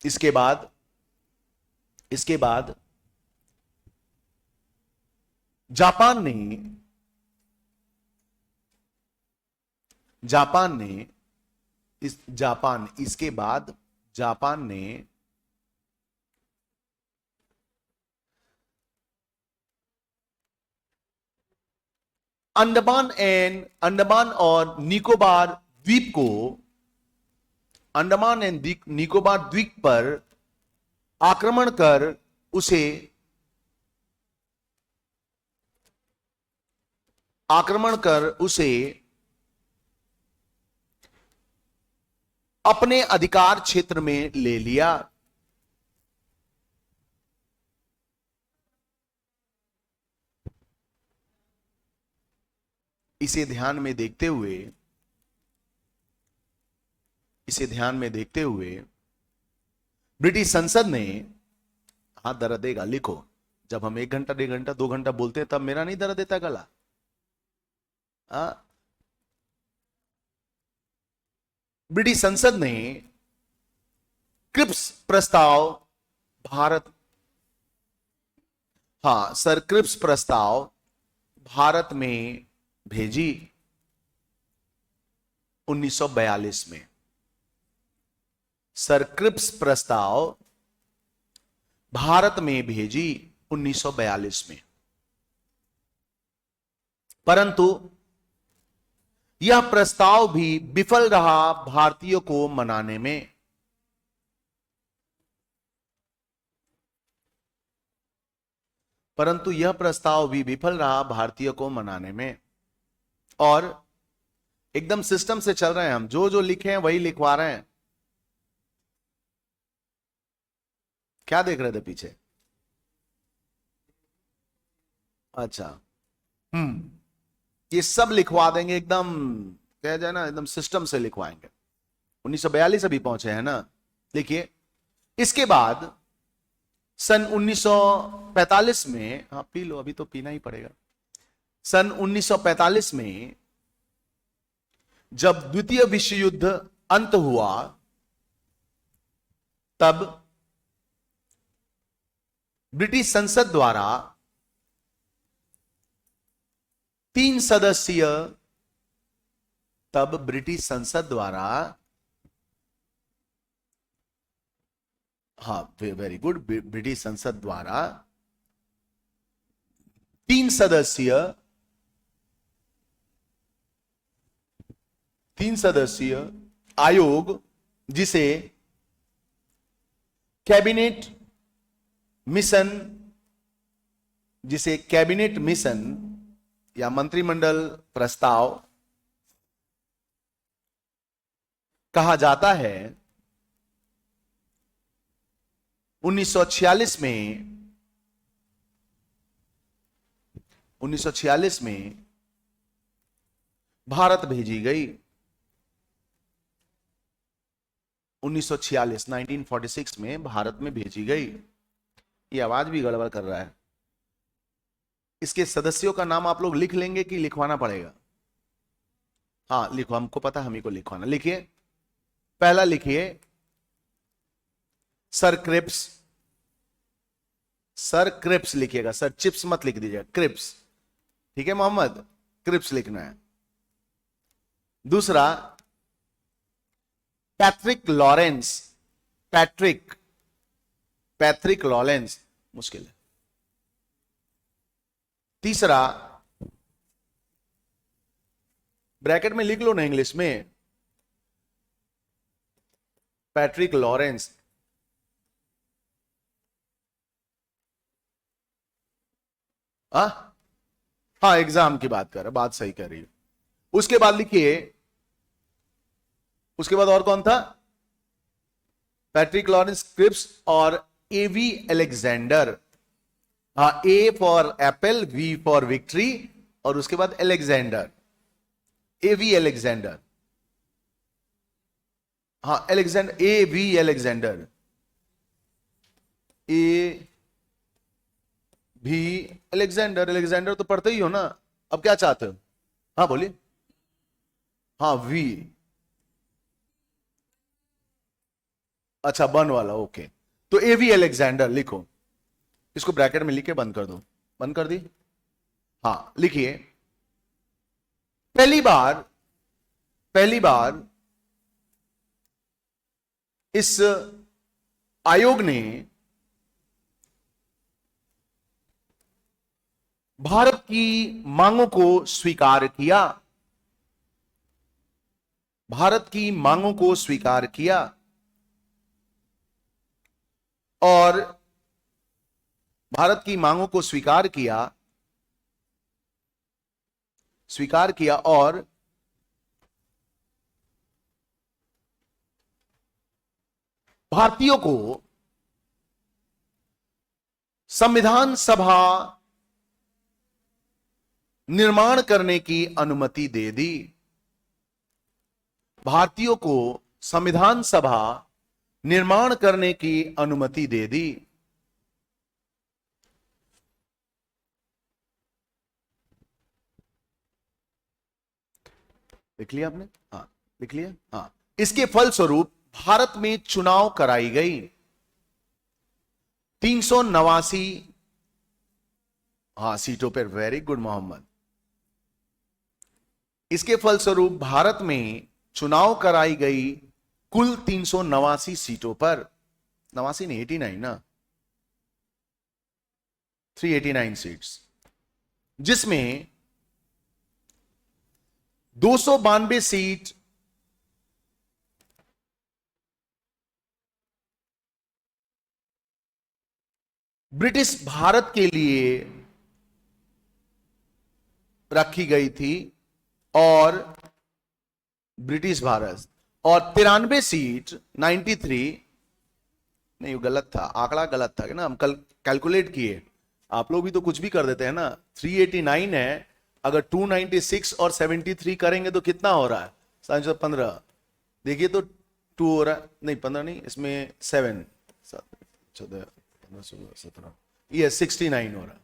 इसके बाद जापान ने अंडमान और निकोबार द्वीप पर आक्रमण कर उसे अपने अधिकार क्षेत्र में ले लिया। इसे ध्यान में देखते हुए ब्रिटिश संसद ने, हाथ दर्द देगा, लिखो, जब हम 1 घंटा 1.5 घंटा 2 घंटा बोलते हैं तब मेरा नहीं दर्द देता गला। ब्रिटिश संसद ने क्रिप्स प्रस्ताव भारत में भेजी 1942 में। सर क्रिप्स प्रस्ताव भारत में भेजी 1942 में, परंतु यह प्रस्ताव भी विफल रहा भारतीयों को मनाने में। और एकदम सिस्टम से चल रहे हैं हम, जो जो लिखे हैं वही लिखवा रहे हैं। क्या देख रहे थे पीछे? अच्छा। ये सब लिखवा देंगे एकदम, कह जाए ना एकदम सिस्टम से लिखवाएंगे। 1942 अभी पहुंचे हैं ना। देखिए इसके बाद सन 1945 में, हाँ पी लो, अभी तो पीना ही पड़ेगा। सन 1945 में जब द्वितीय विश्व युद्ध अंत हुआ, तब ब्रिटिश संसद द्वारा 3 सदस्यीय, तब ब्रिटिश संसद द्वारा, हाँ वेरी गुड, ब्रिटिश संसद द्वारा 3 सदस्यीय, 3 सदस्यीय आयोग, जिसे कैबिनेट मिशन, जिसे कैबिनेट मिशन या मंत्रिमंडल प्रस्ताव कहा जाता है, 1946 में भारत भेजी गई। 1946 1946 में भारत में भेजी गई। ये आवाज भी गड़बड़ कर रहा है। इसके सदस्यों का नाम आप लोग लिख लेंगे कि लिखवाना पड़ेगा? हाँ लिखो, हमको पता, हम ही को लिखवाना। लिखिए, पहला लिखिए सर क्रिप्स। सर क्रिप्स लिखिएगा, सर चिप्स मत लिख दीजिएगा, क्रिप्स। ठीक है मोहम्मद, क्रिप्स लिखना है। दूसरा पैट्रिक लॉरेंस। पैट्रिक लॉरेंस, मुश्किल है। तीसरा, ब्रैकेट में लिख लो ना इंग्लिश में, पैट्रिक लॉरेंस। हाँ एग्जाम की बात कर रहे, बात सही कर रही है। उसके बाद लिखिए, उसके बाद और कौन था? पैट्रिक लॉरेंस, क्रिप्स और एवी अलेक्जेंडर। हाँ, A for apple, V for victory, और उसके बाद अलेक्जेंडर, एवी अलेक्जेंडर। हाँ Alexander, A V Alexander, A भी अलेक्जेंडर। अलेक्जेंडर तो पढ़ते ही हो ना, अब क्या चाहते हो? हाँ बोलिए। हाँ वी, अच्छा बन वाला, ओके। तो एवी अलेक्जेंडर लिखो, इसको ब्रैकेट में लिख के बंद कर दो। बंद कर दी? हाँ लिखिए, पहली बार इस आयोग ने भारत की मांगों को स्वीकार किया। भारत की मांगों को स्वीकार किया और भारत की मांगों को स्वीकार किया और भारतीयों को संविधान सभा निर्माण करने की अनुमति दे दी। भारतीयों को संविधान सभा निर्माण करने की अनुमति दे दी। लिख लिया आपने? हाँ लिख लिया। हाँ, इसके फलस्वरूप भारत में चुनाव कराई गई। 389 हाँ सीटों पर। Very good Mohammad. इसके फलस्वरूप भारत में चुनाव कराई गई कुल 389 सीटों पर। 89 नहीं, 89 ना, 389 सीट्स, जिसमें 292 सीट ब्रिटिश भारत के लिए रखी गई थी और ब्रिटिश भारत, और 93 सीट 93, नहीं गलत था, आंकड़ा गलत था ना, हम कल कैलकुलेट किए, आप लोग भी तो कुछ भी कर देते हैं ना। 389 है, अगर 296 और 73 करेंगे तो कितना हो रहा है, 15, देखिए तो 2 हो रहा है, नहीं 15 नहीं, इसमें 7, 14, 15, 16, 17, ये 69 हो रहा है।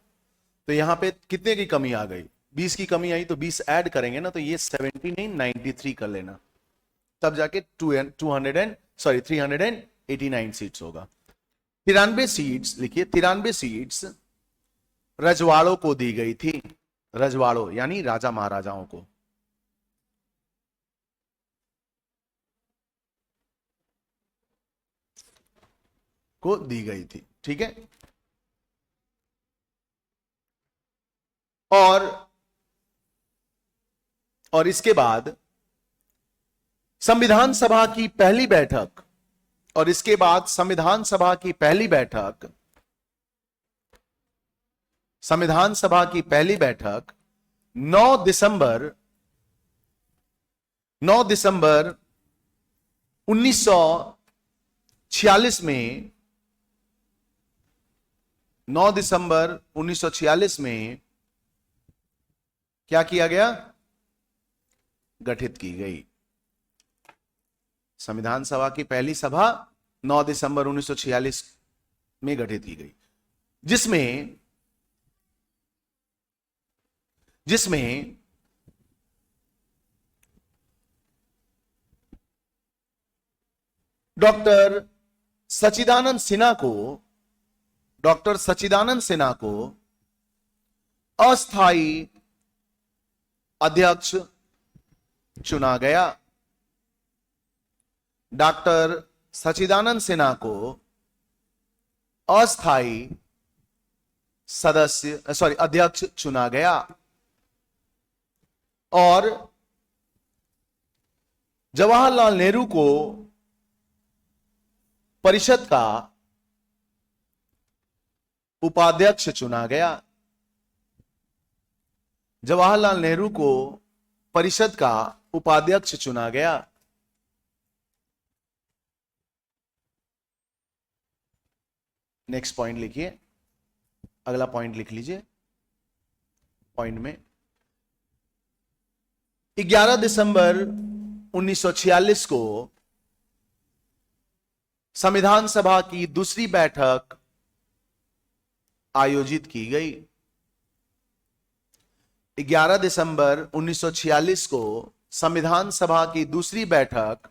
तो यहां पे कितने की कमी आ गई, 20 की कमी आई, तो 20 ऐड करेंगे ना, तो ये 70 नहीं 93 कर लेना, तब जाके 389 सीट्स होगा। 93 सीट्स लिखिए, 93 सीट्स रजवाड़ों को दी गई थी, रजवाड़ों यानी राजा महाराजाओं को दी गई थी, ठीक है। और इसके बाद संविधान सभा की पहली बैठक, और इसके बाद संविधान सभा की पहली बैठक, संविधान सभा की पहली बैठक 9 दिसंबर 1946 में, 9 दिसंबर 1946 में क्या किया गया, गठित की गई। संविधान सभा की पहली सभा 9 दिसंबर 1946 में गठित की गई, जिसमें डॉक्टर सच्चिदानंद सिन्हा को अस्थाई अध्यक्ष चुना गया। डॉक्टर सच्चिदानंद सिन्हा को अस्थाई अध्यक्ष चुना गया, और जवाहरलाल नेहरू को परिषद का उपाध्यक्ष चुना गया। जवाहरलाल नेहरू को परिषद का उपाध्यक्ष चुना गया। नेक्स्ट पॉइंट लिखिए, अगला पॉइंट लिख लीजिए। पॉइंट में 11 दिसंबर 1946 को संविधान सभा की दूसरी बैठक आयोजित की गई। 11 दिसंबर 1946 को संविधान सभा की दूसरी बैठक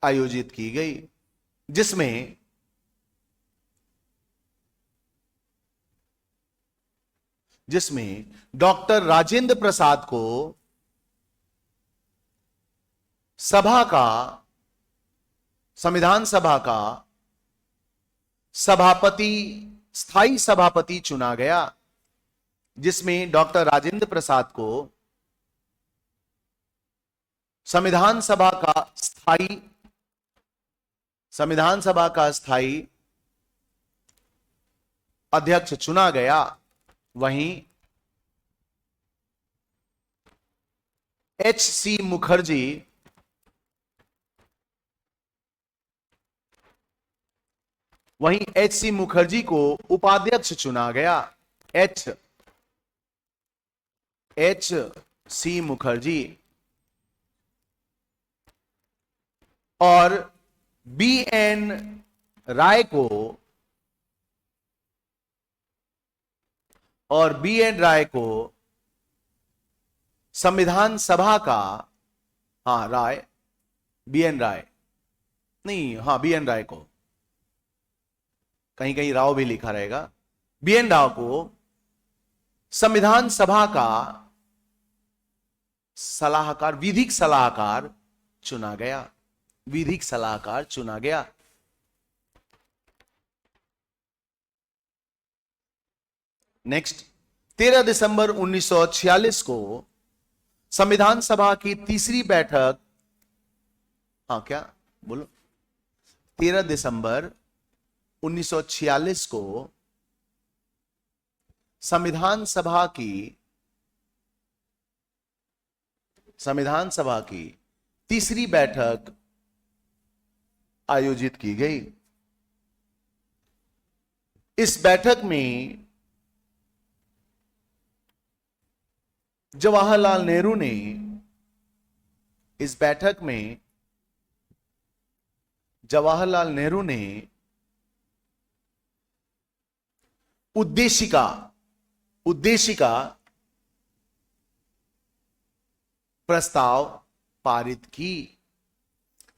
आयोजित की गई, जिसमें डॉक्टर राजेंद्र प्रसाद को संविधान सभा का स्थायी सभापति चुना गया, जिसमें डॉक्टर राजेंद्र प्रसाद को संविधान सभा का स्थायी अध्यक्ष चुना गया। वहीं एच सी मुखर्जी को उपाध्यक्ष चुना गया। एच सी मुखर्जी, और बी एन राय को संविधान सभा का, बी एन राय को, कहीं कहीं राव भी लिखा रहेगा, बी एन राव को संविधान सभा का विधिक सलाहकार चुना गया। नेक्स्ट 13 दिसंबर 1946 को संविधान सभा की तीसरी बैठक, 13 दिसंबर 1946 को संविधान सभा की तीसरी बैठक आयोजित की गई। इस बैठक में जवाहरलाल नेहरू ने उद्देशिका प्रस्ताव पारित की,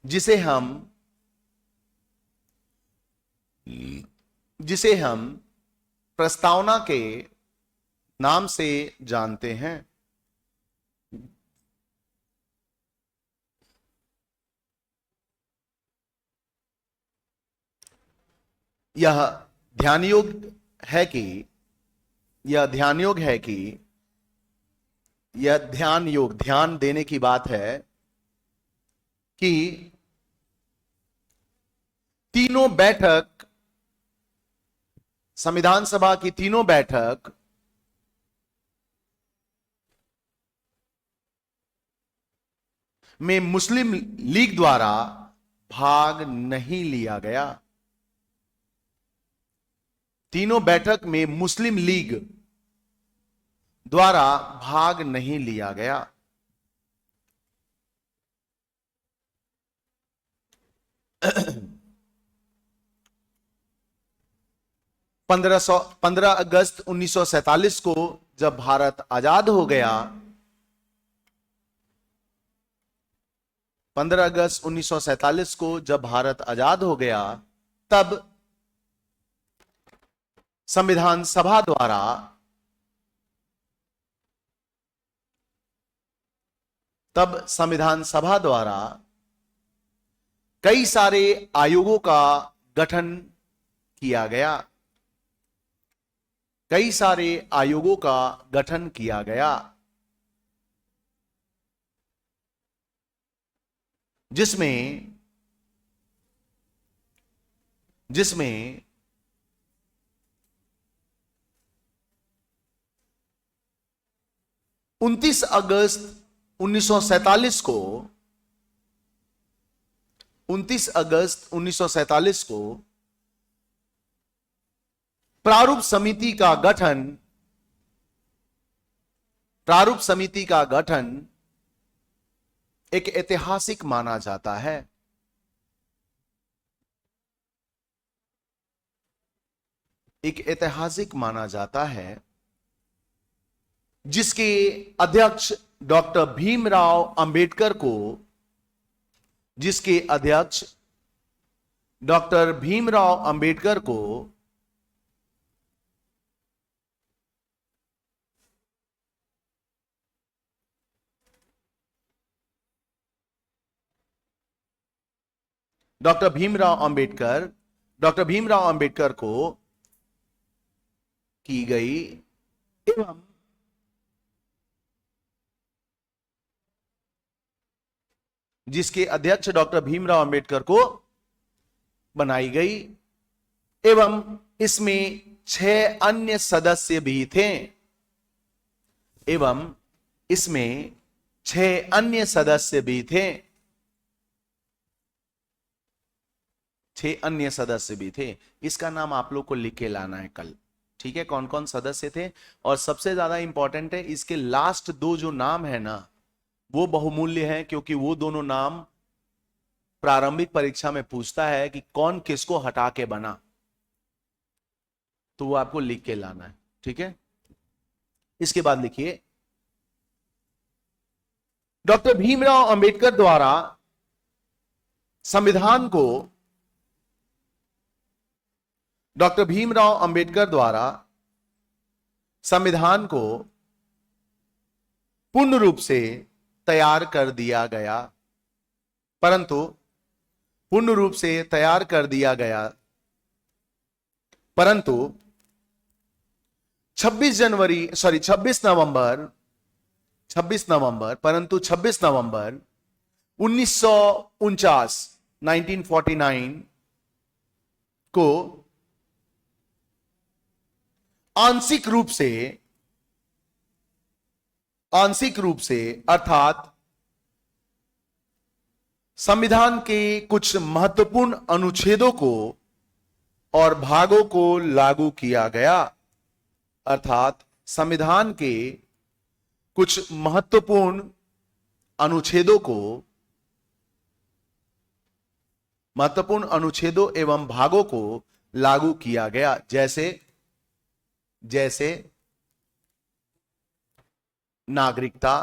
जिसे हम प्रस्तावना के नाम से जानते हैं। यह ध्यान देने की बात है कि तीनों बैठक, संविधान सभा की तीनों बैठक में मुस्लिम लीग द्वारा भाग नहीं लिया गया। तीनों बैठक में मुस्लिम लीग द्वारा भाग नहीं लिया गया। पंद्रह अगस्त 1947 को जब भारत आजाद हो गया, 15 अगस्त 1947 को जब भारत आजाद हो गया, तब संविधान सभा द्वारा कई सारे आयोगों का गठन किया गया। जिसमें 29 अगस्त 1947 को प्रारूप समिति का गठन एक ऐतिहासिक माना जाता है। जिसके अध्यक्ष डॉक्टर भीमराव अंबेडकर को की गई, एवं जिसके अध्यक्ष डॉक्टर भीमराव अंबेडकर को बनाई गई, एवं इसमें 6 अन्य सदस्य भी थे। 6 अन्य सदस्य भी थे। इसका नाम आप लोग को लिख के लाना है कल, ठीक है, कौन कौन सदस्य थे। और सबसे ज्यादा इंपॉर्टेंट है, इसके लास्ट 2 जो नाम है ना, वो बहुमूल्य है, क्योंकि वो दोनों नाम प्रारंभिक परीक्षा में पूछता है कि कौन किसको हटा के बना, तो वो आपको लिख के लाना है, ठीक है। इसके बाद लिखिए, डॉक्टर भीमराव अंबेडकर द्वारा संविधान को पूर्ण रूप से तैयार कर दिया गया, परंतु 26 नवंबर 1949 को आंशिक रूप से अर्थात संविधान के कुछ महत्वपूर्ण अनुच्छेदों को और भागों को लागू किया गया। अर्थात संविधान के कुछ महत्वपूर्ण अनुच्छेदों एवं भागों को लागू किया गया। जैसे नागरिकता,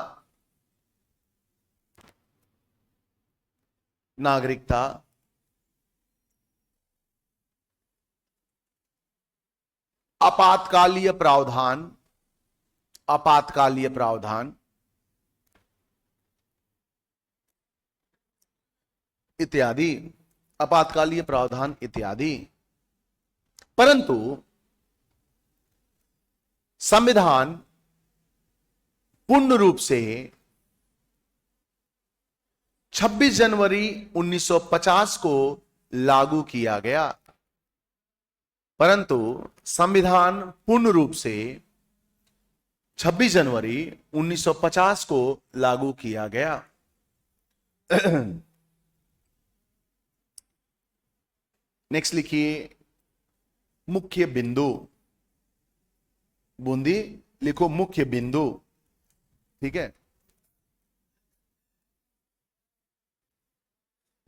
आपातकालीय प्रावधान इत्यादि, परंतु संविधान पूर्ण रूप से 26 जनवरी 1950 को लागू किया गया। परंतु संविधान पूर्ण रूप से 26 जनवरी 1950 को लागू किया गया। नेक्स्ट लिखिए मुख्य बिंदु। बूंदी लिखो मुख्य बिंदु, ठीक है।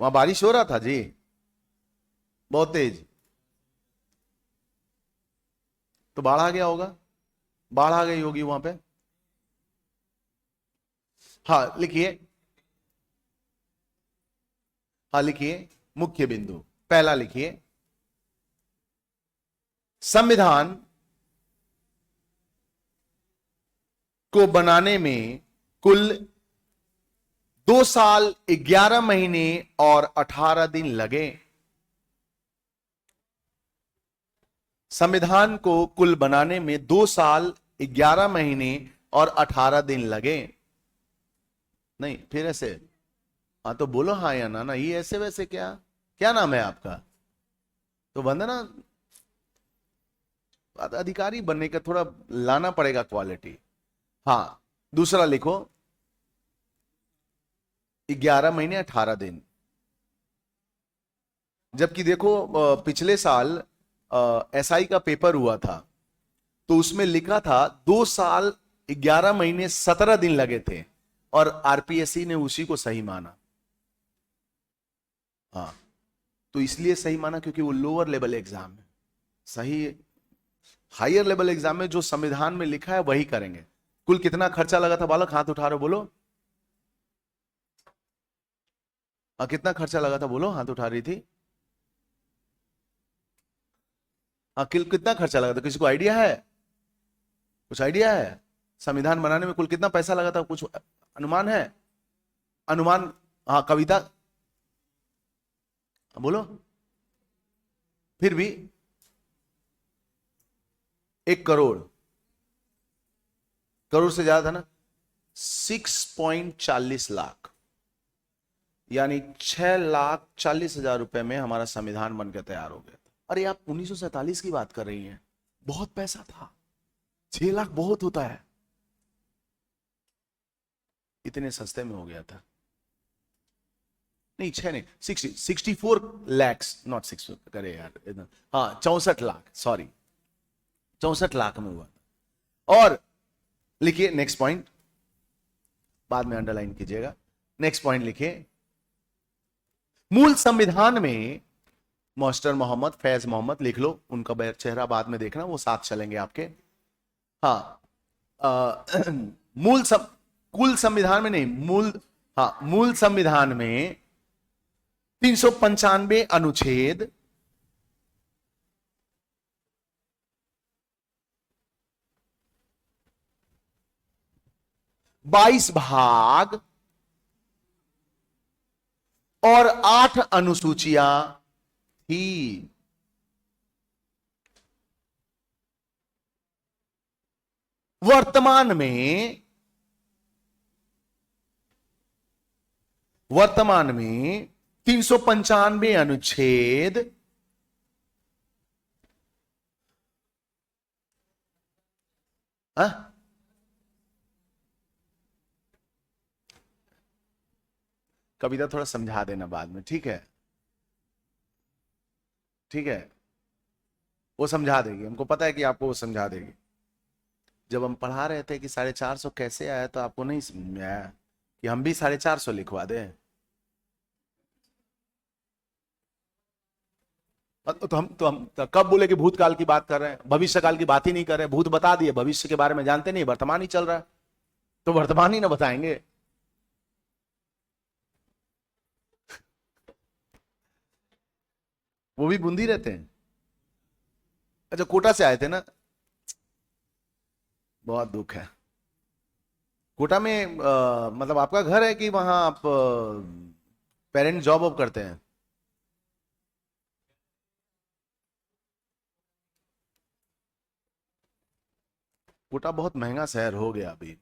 वहां बारिश हो रहा था जी, बहुत तेज, तो बाढ़ आ गया होगा, बाढ़ आ गई होगी वहां पे। हाँ लिखिए मुख्य बिंदु। पहला लिखिए संविधान को बनाने में कुल 2 साल 11 महीने और 18 दिन लगे। संविधान को कुल बनाने में 2 साल 11 महीने और 18 दिन लगे। नहीं फिर ऐसे, हाँ तो बोलो हाँ या ना। ये ऐसे वैसे क्या नाम है आपका? तो वंदना, अधिकारी बनने का थोड़ा लाना पड़ेगा क्वालिटी। हाँ दूसरा लिखो 11 महीने 18 दिन। जबकि देखो पिछले साल एसआई का पेपर हुआ था तो उसमें लिखा था 2 साल 11 महीने 17 दिन लगे थे और आरपीएससी ने उसी को सही माना। हाँ तो इसलिए सही माना क्योंकि वो लोअर लेवल एग्जाम है। सही हायर लेवल एग्जाम में जो संविधान में लिखा है वही करेंगे। कुल कितना खर्चा लगा था बालक? हाथ उठा रहे बोलो। कितना खर्चा लगा था बोलो, हाथ उठा रही थी। कितना खर्चा लगा था? किसी को आइडिया है? कुछ आइडिया है? संविधान बनाने में कुल कितना पैसा लगा था? कुछ अनुमान है? अनुमान? हाँ कविता बोलो। फिर भी 1 करोड़, करोड़ से ज्यादा था ना। 6.40 लाख यानी 6,40,000 रुपए में हमारा संविधान बनकर तैयार हो गया था। अरे आप 1947 की बात कर रही हैं, बहुत पैसा था। 6 लाख बहुत होता है, इतने सस्ते में हो गया था। नहीं 6 नहीं 64 लैक्स, नॉट 6 करे यार। हाँ 64 लाख, सॉरी 64 लाख में हुआ। और लिखिए नेक्स्ट पॉइंट, बाद में अंडरलाइन कीजिएगा। नेक्स्ट पॉइंट लिखिए मूल संविधान में मास्टर मोहम्मद फैज मोहम्मद लिख लो, उनका चेहरा बाद में देखना, वो साथ चलेंगे आपके। हाँ कुल संविधान में नहीं, मूल संविधान में 395 अनुच्छेद, 22 भाग और 8 अनुसूचियां थी। वर्तमान में 395 अनुच्छेद हाँ? कविता थोड़ा समझा देना बाद में, ठीक है? ठीक है, वो समझा देगी, हमको पता है कि आपको वो समझा देगी। जब हम पढ़ा रहे थे कि 450 कैसे आया, तो आपको नहीं समझ में आया कि हम भी 450 लिखवा दें? तो कब बोले कि भूतकाल की बात कर रहे हैं, भविष्य काल की बात ही नहीं कर रहे? भूत बता दिए, भविष्य के बारे में जानते नहीं, वर्तमान ही चल रहा है, तो वर्तमान ही ना बताएंगे। वो भी बूंदी रहते हैं। अच्छा, कोटा से आए थे ना? बहुत दुख है। कोटा में मतलब आपका घर है कि वहां आप पेरेंट जॉब वॉब करते हैं? कोटा बहुत महंगा शहर हो गया अभी।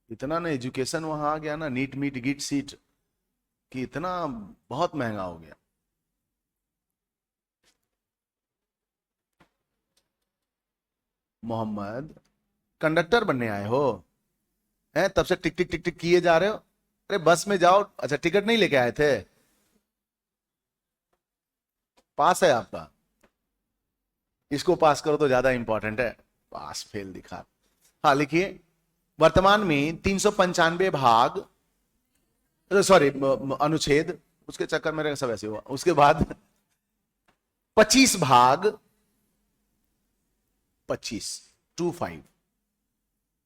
इतना ना एजुकेशन वहां आ गया ना, नीट मीट गिट सीट, कि इतना बहुत महंगा हो गया। मोहम्मद, कंडक्टर बनने आए हो? हैं, तब से टिक टिक टिक टिक किए जा रहे हो। अरे बस में जाओ। अच्छा, टिकट नहीं लेके आए थे? पास है आपका? इसको पास करो तो ज्यादा इंपॉर्टेंट है। पास फेल दिखा। हाँ, लिखिए। वर्तमान में 395 भाग, सॉरी अनुच्छेद, उसके चक्कर में सब ऐसे हुआ। उसके बाद 25 भाग, 25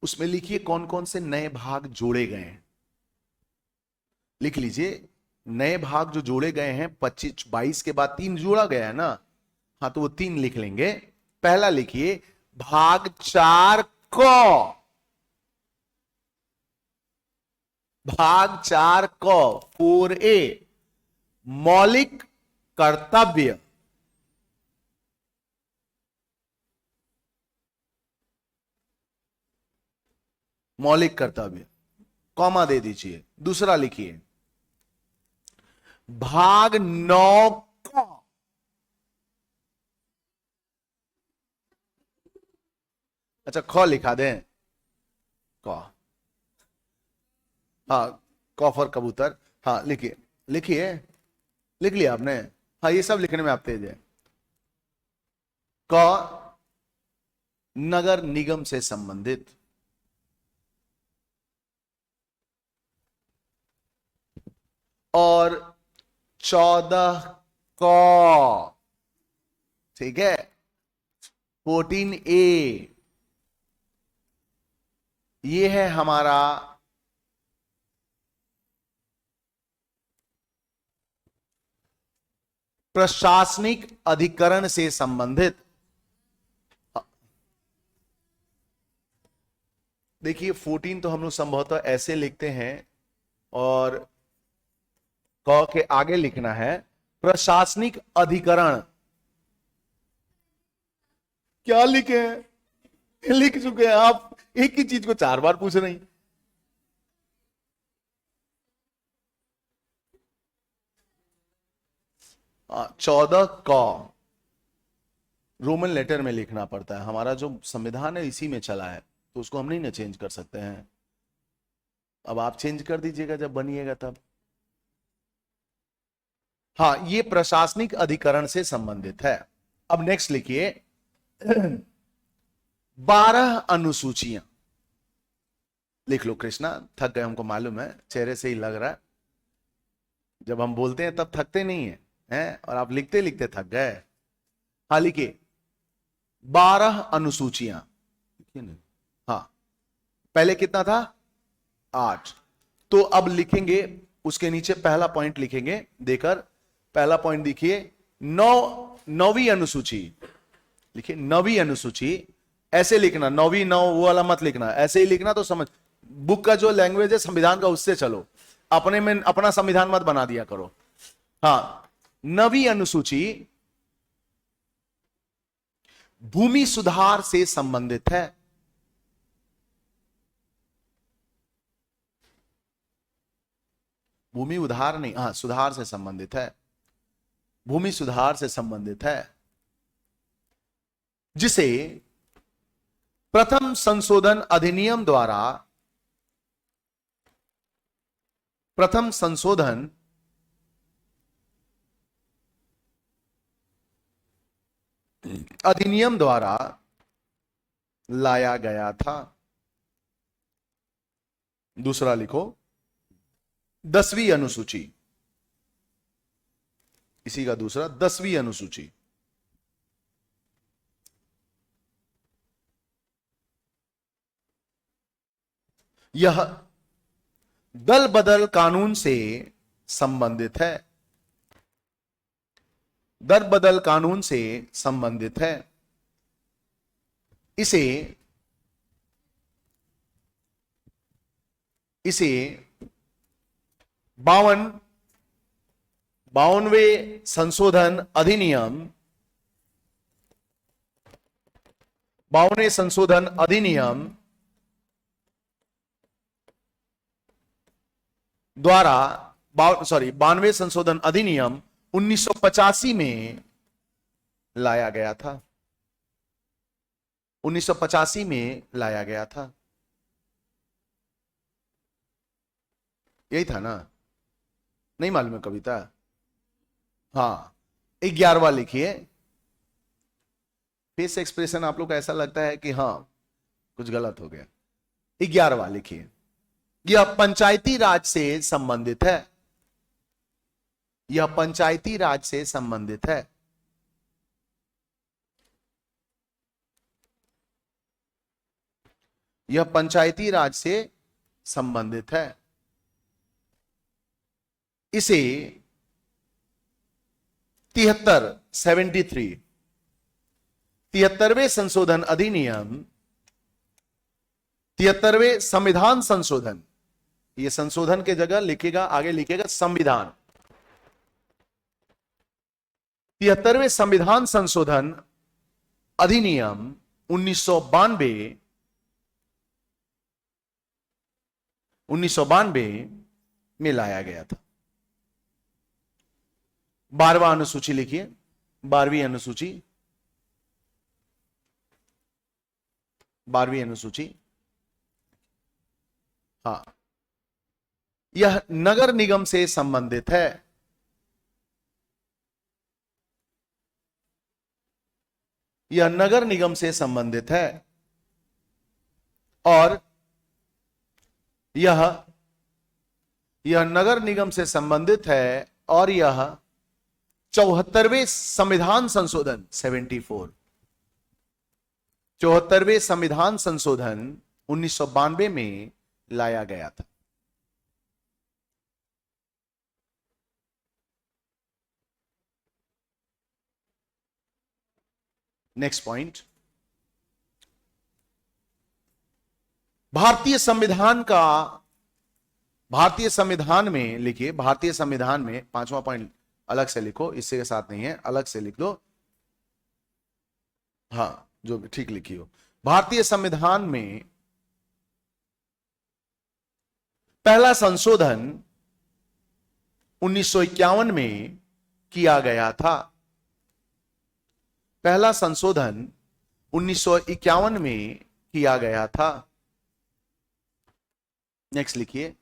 उसमें लिखिए कौन कौन से नए भाग जोड़े गए हैं। लिख लीजिए, नए भाग जो जोड़े गए हैं, 25 22 के बाद 3 जोड़ा गया है ना। हाँ, तो वो 3 लिख लेंगे। पहला लिखिए, भाग 4 क। भाग 4 क, 4A, मौलिक कर्तव्य। मौलिक कर्तव्य, कॉमा दे दीजिए। दूसरा लिखिए, भाग 9 क। अच्छा, ख लिखा दें? क, हाँ, क फॉर कबूतर। हाँ, लिखिए। लिखिए, लिख लिया आपने? हाँ, ये सब लिखने में आप तेज है। क, नगर निगम से संबंधित। और 14 क, ठीक है, 14A, ये है हमारा प्रशासनिक अधिकरण से संबंधित। देखिए, 14 तो हम लोग संभवतः ऐसे लिखते हैं, और क के आगे लिखना है प्रशासनिक अधिकरण। क्या लिखे हैं? लिख चुके हैं आप, एक ही चीज को 4 बार पूछ रही। 14 क रोमन लेटर में लिखना पड़ता है। हमारा जो संविधान है इसी में चला है, तो उसको हम नहीं ना चेंज कर सकते हैं। अब आप चेंज कर दीजिएगा जब बनिएगा तब। हाँ, ये प्रशासनिक अधिकरण से संबंधित है। अब नेक्स्ट लिखिए, 12 अनुसूचियां। लिख लो कृष्णा, थक गए, हमको मालूम है, चेहरे से ही लग रहा है। जब हम बोलते हैं तब थकते नहीं है, हैं? और आप लिखते लिखते थक गए। हाँ, लिखिए, 12 अनुसूचियां। हाँ, पहले कितना था? 8। तो अब लिखेंगे, उसके नीचे पहला पॉइंट लिखेंगे देकर। पहला पॉइंट देखिए, 9वीं अनुसूची। लिखिए, 9वीं अनुसूची। ऐसे लिखना, 9वीं 9 वो वाला मत लिखना, ऐसे ही लिखना तो समझ। बुक का जो लैंग्वेज है संविधान का, उससे चलो, अपने में अपना संविधान मत बना दिया करो। हाँ, 9वीं अनुसूची भूमि सुधार से संबंधित है। भूमि उधार नहीं, हाँ, सुधार से संबंधित है। भूमि सुधार से संबंधित है, जिसे प्रथम संशोधन अधिनियम द्वारा, प्रथम संशोधन अधिनियम द्वारा लाया गया था। दूसरा लिखो 10वीं अनुसूची, इसी का दूसरा 10वीं अनुसूची। यह दल बदल कानून से संबंधित है, दल बदल कानून से संबंधित है। इसे इसे 52वें संशोधन अधिनियम, 52वें संशोधन अधिनियम द्वारा 92वें संशोधन अधिनियम 1985 में लाया गया था, 1985 में लाया गया था। यही था ना? नहीं मालूम है कविता? हाँ, 11वां लिखिए। फेस एक्सप्रेशन आप लोग को ऐसा लगता है कि हाँ कुछ गलत हो गया। 11वां लिखिए। यह पंचायती राज से संबंधित है, यह पंचायती राज से संबंधित है। यह पंचायती राज से संबंधित है। इसे 73वें संशोधन अधिनियम, 73वें संविधान संशोधन, ये संशोधन के जगह लिखेगा, आगे लिखेगा संविधान। 73वें संविधान संशोधन अधिनियम 1992 में लाया गया था। 12वां अनुसूची लिखिए, 12वीं अनुसूची, 12वीं अनुसूची। हाँ, यह नगर निगम से संबंधित है, यह नगर निगम से संबंधित है। और यह नगर निगम से संबंधित है और यह 74वें संविधान संशोधन 74वें संविधान संशोधन 1992 में लाया गया था। नेक्स्ट पॉइंट, भारतीय संविधान में लिखिए, भारतीय संविधान में 5वां पॉइंट अलग से लिखो, इससे के साथ नहीं है, अलग से लिख दो। हाँ, जो भी ठीक लिखी हो। भारतीय संविधान में पहला संशोधन 1951 में किया गया था, पहला संशोधन 1951 में किया गया था। नेक्स्ट लिखिए,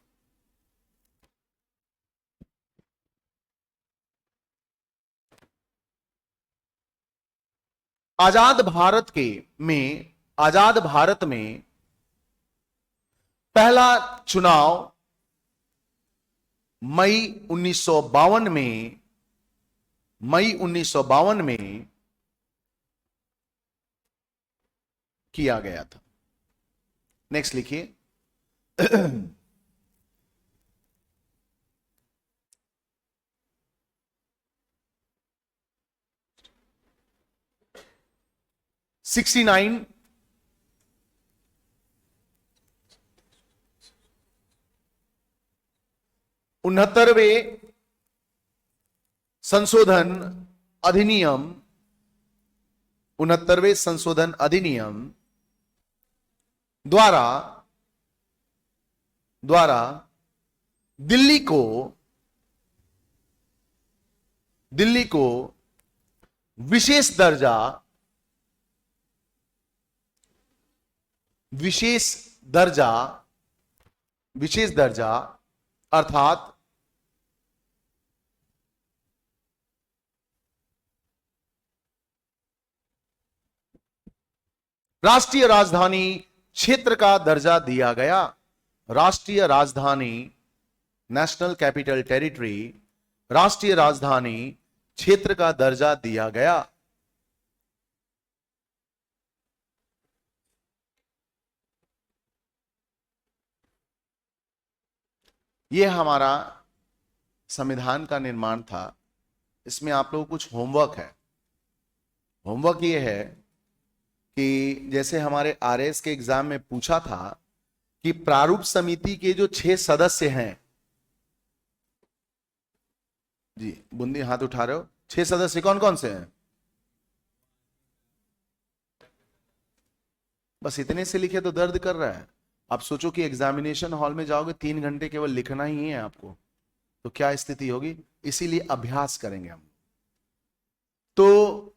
आजाद भारत में पहला चुनाव मई 1952 में किया गया था। नेक्स्ट लिखिए, उनहत्तरवें संशोधन अधिनियम, 69वें संशोधन अधिनियम द्वारा दिल्ली को विशेष दर्जा विशेष दर्जा, विशेष दर्जा अर्थात राष्ट्रीय राजधानी क्षेत्र का दर्जा दिया गया। राष्ट्रीय राजधानी, नेशनल कैपिटल टेरिटरी, राष्ट्रीय राजधानी क्षेत्र का दर्जा दिया गया। यह हमारा संविधान का निर्माण था। इसमें आप लोगों को कुछ होमवर्क है। होमवर्क यह है कि जैसे हमारे आरएस के एग्जाम में पूछा था कि प्रारूप समिति के जो 6 सदस्य हैं, जी बुंदी हाथ उठा रहे हो, 6 सदस्य कौन कौन से हैं? बस इतने से लिखे तो दर्द कर रहा है। आप सोचो कि एग्जामिनेशन हॉल में जाओगे, 3 घंटे केवल लिखना ही है आपको, तो क्या स्थिति होगी। इसीलिए अभ्यास करेंगे हम। तो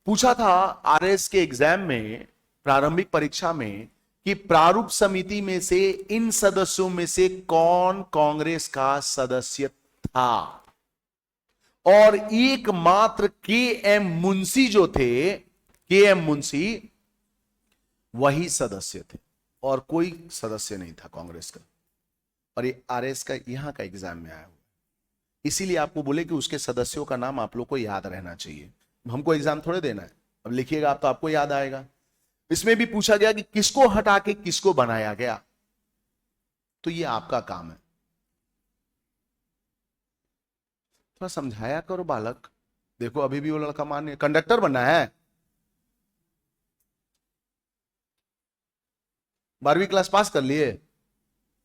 पूछा था आरएस के एग्जाम में, प्रारंभिक परीक्षा में, कि प्रारूप समिति में से इन सदस्यों में से कौन कांग्रेस का सदस्य था। और एकमात्र के एम मुंशी जो थे, के एम मुंशी वही सदस्य थे और कोई सदस्य नहीं था कांग्रेस का। और ये आरएस का यहां का एग्जाम में आया हुआ, इसीलिए आपको बोले कि उसके सदस्यों का नाम आप लोग को याद रहना चाहिए। हमको एग्जाम थोड़े देना है, अब लिखिएगा आप तो आपको याद आएगा। इसमें भी पूछा गया कि किसको हटा के किसको बनाया गया, तो ये आपका काम है। थोड़ा समझाया करो बालक। देखो अभी भी वो लड़का मान्य कंडक्टर बनना है, 12वीं क्लास पास कर लिए,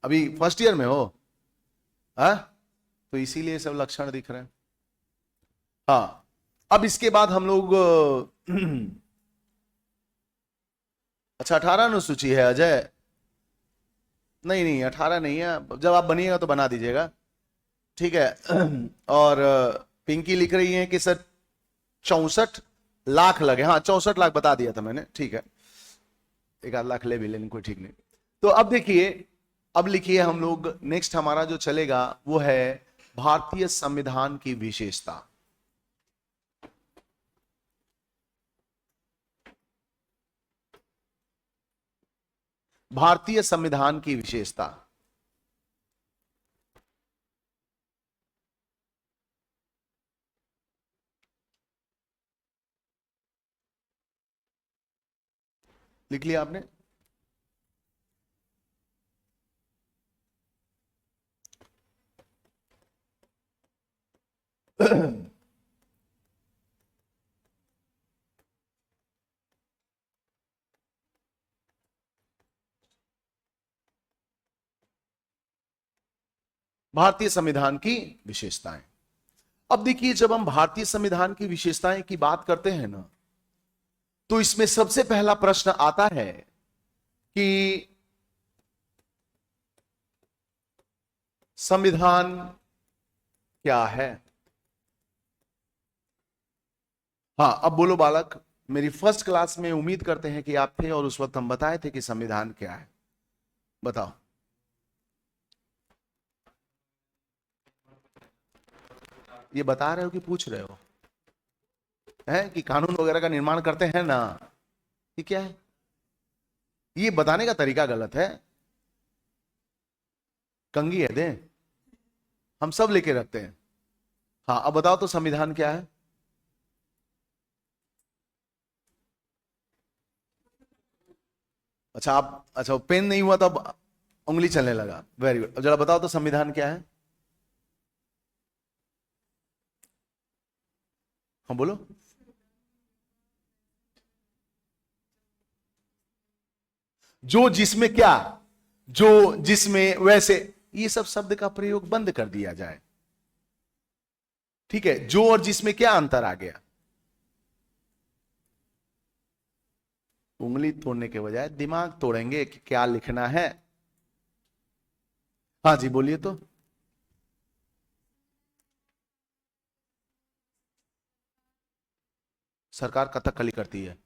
अभी फर्स्ट ईयर में हो, हा? तो इसीलिए सब लक्षण दिख रहे हैं। हाँ, अब इसके बाद हम लोग अच्छा 18 अनुसूची है अजय? नहीं नहीं 18 नहीं है, जब आप बनिएगा तो बना दीजिएगा, ठीक है। और पिंकी लिख रही है कि सर 64 लाख लगे। हाँ 64 लाख बता दिया था मैंने, ठीक है। 1 आध लाख ले भी लेने कोई ठीक नहीं। तो अब देखिए, अब लिखिए हम लोग, नेक्स्ट हमारा जो चलेगा वो है भारतीय संविधान की विशेषता। भारतीय संविधान की विशेषता। लिख लिया आपने? भारतीय संविधान की विशेषताएं। अब देखिए, जब हम भारतीय संविधान की विशेषताएं की बात करते हैं ना, तो इसमें सबसे पहला प्रश्न आता है कि संविधान क्या है। हाँ अब बोलो बालक, मेरी फर्स्ट क्लास में उम्मीद करते हैं कि आप थे और उस वक्त हम बताए थे कि संविधान क्या है। बताओ। ये बता रहे हो कि पूछ रहे हो? है कि कानून वगैरह का निर्माण करते हैं ना, ये क्या है? ये बताने का तरीका गलत है। कंगी है दे, हम सब लेके रखते हैं। हाँ अब बताओ तो संविधान क्या है? अच्छा आप, अच्छा पेन नहीं हुआ तो अब उंगली चलने लगा, वेरी गुड। अब जरा बताओ तो संविधान क्या है? हाँ बोलो। जो जिसमें क्या, जो जिसमें वैसे, ये सब शब्द का प्रयोग बंद कर दिया जाए, ठीक है। जो और जिसमें क्या अंतर आ गया? उंगली तोड़ने के बजाय दिमाग तोड़ेंगे कि क्या लिखना है। हाँ जी बोलिए तो। सरकार कथकली करती है।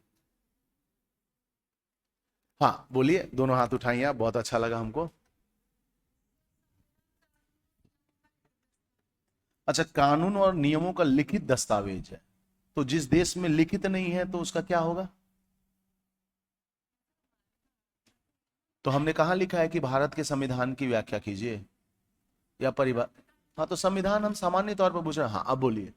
हाँ बोलिए, दोनों हाथ उठाइए आप, बहुत अच्छा लगा हमको। अच्छा, कानून और नियमों का लिखित दस्तावेज है, तो जिस देश में लिखित नहीं है तो उसका क्या होगा? तो हमने कहा लिखा है कि भारत के संविधान की व्याख्या कीजिए या परिभाषा। हाँ तो संविधान हम सामान्य तौर पर पूछ रहे हैं। हाँ अब बोलिए।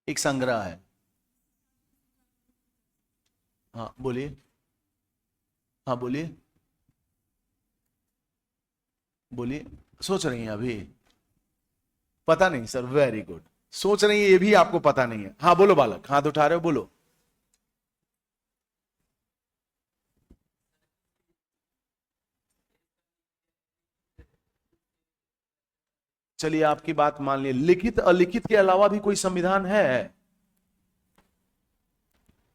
एक संग्रह है। हाँ बोलिए। हाँ बोलिए। बोलिए। सोच रही हैं अभी? पता नहीं सर, वेरी गुड। सोच रही है ये भी आपको पता नहीं है। हाँ बोलो बालक, हाथ उठा रहे हो, बोलो। चलिए आपकी बात मान लिए, लिखित अलिखित के अलावा भी कोई संविधान है?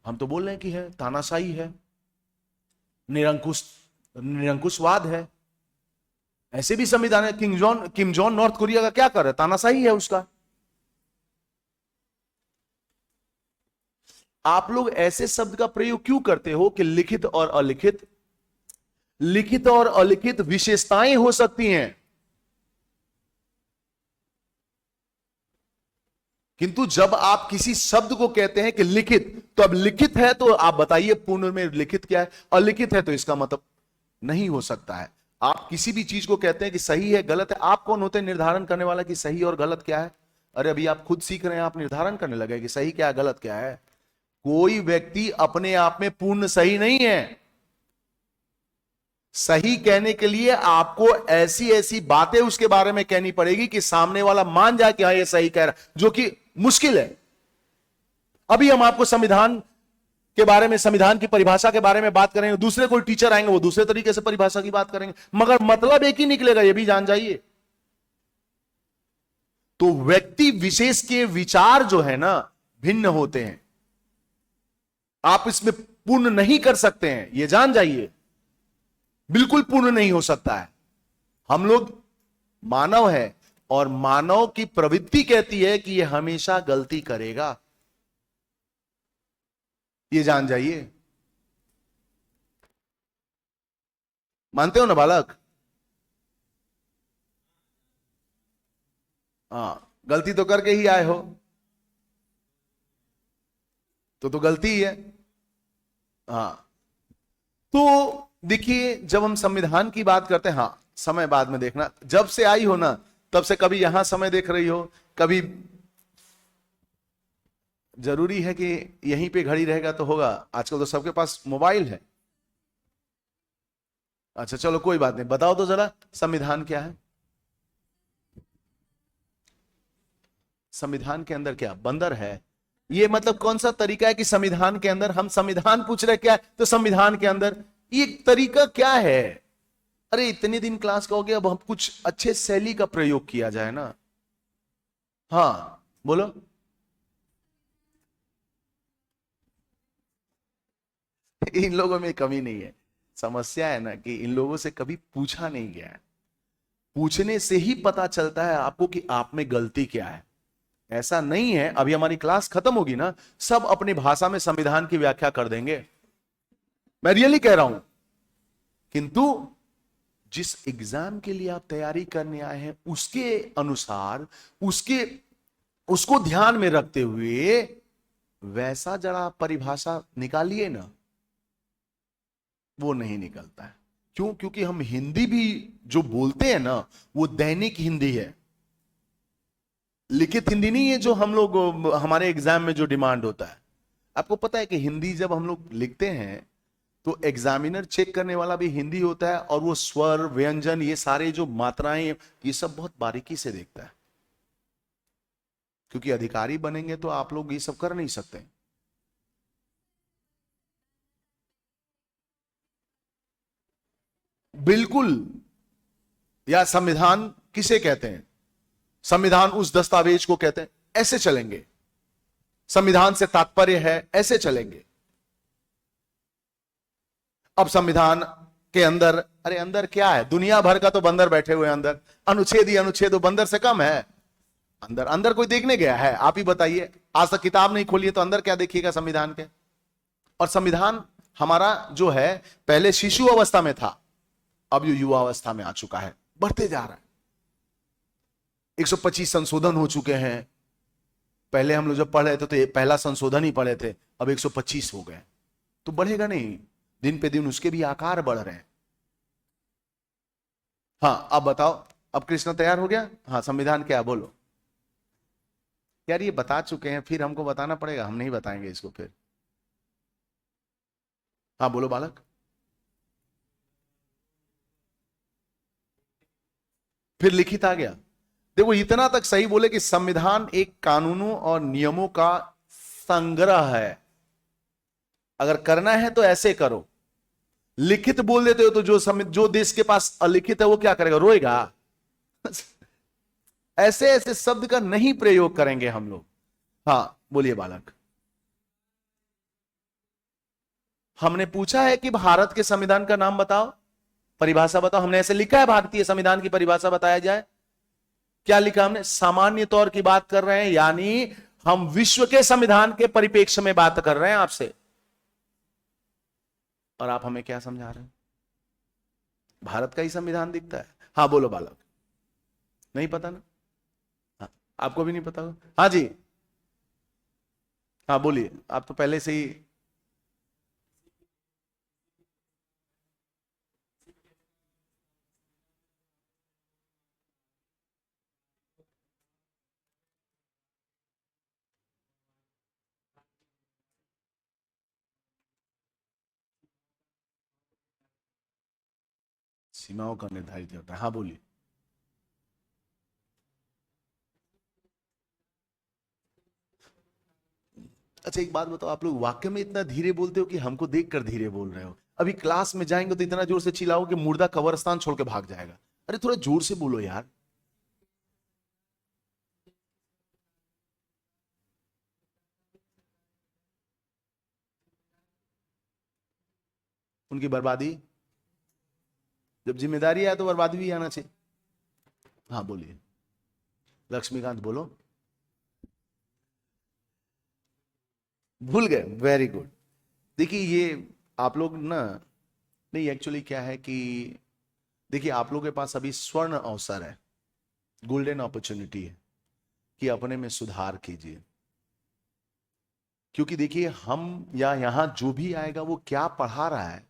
हम तो बोल रहे हैं कि है, तानाशाही है, निरंकुश, निरंकुशवाद है। ऐसे भी संविधान है। किम जॉन नॉर्थ कोरिया का क्या कर रहा है? तानाशाही है उसका। आप लोग ऐसे शब्द का प्रयोग क्यों करते हो कि लिखित और अलिखित? लिखित और अलिखित विशेषताएं हो सकती हैं, किंतु जब आप किसी शब्द को कहते हैं कि लिखित, तो अब लिखित है तो आप बताइए पूर्ण में लिखित क्या है, अलिखित है तो इसका मतलब नहीं हो सकता है। आप किसी भी चीज को कहते हैं कि सही है गलत है, आप कौन होते हैं निर्धारण करने वाला कि सही और गलत क्या है? अरे अभी आप खुद सीख रहे हैं, आप निर्धारण करने लगे कि सही क्या है गलत क्या है। कोई व्यक्ति अपने आप में पूर्ण सही नहीं है। सही कहने के लिए आपको ऐसी ऐसी बातें उसके बारे में कहनी पड़ेगी कि सामने वाला मान जाए कि हाँ ये सही कह रहा है, जो कि मुश्किल है। अभी हम आपको संविधान के बारे में, संविधान की परिभाषा के बारे में बात करेंगे, दूसरे कोई टीचर आएंगे वो दूसरे तरीके से परिभाषा की बात करेंगे, मगर मतलब एक ही निकलेगा, ये भी जान जाइए। तो व्यक्ति विशेष के विचार जो है ना भिन्न होते हैं, आप इसमें पूर्ण नहीं कर सकते हैं, ये जान जाइए। बिल्कुल पूर्ण नहीं हो सकता है। हम लोग मानव है और मानव की प्रवृत्ति कहती है कि यह हमेशा गलती करेगा, ये जान जाइए। मानते हो ना बालक? हाँ, गलती तो करके ही आए हो, तो गलती ही है। हाँ तो देखिए, जब हम संविधान की बात करते हैं, हाँ समय बाद में देखना, जब से आई हो ना तब से कभी यहां समय देख रही हो, कभी जरूरी है कि यहीं पे घड़ी रहेगा तो होगा? आजकल तो सबके पास मोबाइल है। अच्छा चलो कोई बात नहीं, बताओ तो जरा संविधान क्या है? संविधान के अंदर क्या बंदर है? ये मतलब कौन सा तरीका है कि संविधान के अंदर, हम संविधान पूछ रहे क्या है तो संविधान के अंदर ये तरीका क्या है? अरे इतने दिन क्लास का हो गया, अब हम कुछ अच्छे शैली का प्रयोग किया जाए ना। हाँ बोलो। इन लोगों में कमी नहीं है, समस्या है ना कि इन लोगों से कभी पूछा नहीं गया है। पूछने से ही पता चलता है आपको कि आप में गलती क्या है। ऐसा नहीं है, अभी हमारी क्लास खत्म होगी ना, सब अपनी भाषा में संविधान की व्याख्या कर देंगे, मैं रियली कह रहा हूं। किंतु जिस एग्जाम के लिए आप तैयारी करने आए हैं उसके अनुसार, उसके उसको ध्यान में रखते हुए वैसा जरा परिभाषा निकालिए ना, वो नहीं निकलता है। क्यों? क्योंकि हम हिंदी भी जो बोलते हैं ना वो दैनिक हिंदी है, लिखित हिंदी नहीं है जो हम लोग हमारे एग्जाम में जो डिमांड होता है। आपको पता है कि हिंदी जब हम लोग लिखते हैं तो एग्जामिनर चेक करने वाला भी हिंदी होता है, और वो स्वर व्यंजन ये सारे जो मात्राएं ये सब बहुत बारीकी से देखता है, क्योंकि अधिकारी बनेंगे तो आप लोग ये सब कर नहीं सकते। बिल्कुल। या संविधान किसे कहते हैं? संविधान उस दस्तावेज को कहते हैं, ऐसे चलेंगे। संविधान से तात्पर्य है, ऐसे चलेंगे। अब संविधान के अंदर, अरे अंदर क्या है, दुनिया भर का तो बंदर बैठे हुए हैं अंदर, अनुच्छेद ही अनुच्छेद, बंदर से कम है। अंदर अंदर कोई देखने गया है? आप ही बताइए, आज तक किताब नहीं खोली है तो अंदर क्या देखिएगा संविधान के? और संविधान हमारा जो है पहले शिशु अवस्था में था, अब ये युवा अवस्था में आ चुका है, बढ़ते जा रहा है। 125 संशोधन हो चुके हैं। पहले हम लोग जब पढ़ रहे थे तो पहला संशोधन ही पढ़े थे, अब 125 हो गए। तो बढ़ेगा नहीं, दिन पे दिन उसके भी आकार बढ़ रहे हैं। हाँ अब बताओ, अब कृष्ण तैयार हो गया? हाँ संविधान क्या है बोलो। यार ये बता चुके हैं, फिर हमको बताना पड़ेगा, हम नहीं बताएंगे इसको फिर। हाँ बोलो बालक। फिर लिखित आ गया। देखो इतना तक सही बोले कि संविधान एक कानूनों और नियमों का संग्रह है। अगर करना है तो ऐसे करो। लिखित बोल देते हो तो जो देश के पास अलिखित है वो क्या करेगा? रोएगा। ऐसे ऐसे शब्द का नहीं प्रयोग करेंगे हम लोग। हाँ बोलिए बालक। हमने पूछा है कि भारत के संविधान का नाम बताओ, परिभाषा बताओ। हमने ऐसे लिखा है भारतीय संविधान की परिभाषा बताया जाए? क्या लिखा हमने? सामान्य तौर की बात कर रहे हैं, यानी हम विश्व के संविधान के परिप्रेक्ष्य में बात कर रहे हैं आपसे। और आप हमें क्या समझा रहे हैं? भारत का ही संविधान दिखता है। हाँ बोलो बालक। नहीं पता ना? हाँ, आपको भी नहीं पता हो? हाँ जी। हाँ बोलिए, आप तो पहले से ही। सीमाओं का निर्धारित होता है। हाँ बोलिए। अच्छा एक बात बताओ, आप लोग वाक्य में इतना धीरे बोलते हो कि हमको देखकर धीरे बोल रहे हो? अभी क्लास में जाएंगे तो इतना जोर से चिल्लाओ कि मुर्दा कब्रिस्तान छोड़ के भाग जाएगा। अरे थोड़ा जोर से बोलो यार। उनकी बर्बादी, जब जिम्मेदारी आए तो बर्बादी भी आना चाहिए। हाँ बोलिए लक्ष्मीकांत बोलो। भूल गए? Very good. देखिए ये आप लोग ना, नहीं एक्चुअली क्या है कि देखिए आप लोगों के पास अभी स्वर्ण अवसर है, गोल्डन अपॉर्चुनिटी है कि अपने में सुधार कीजिए। क्योंकि देखिए हम या यहां जो भी आएगा वो क्या पढ़ा रहा है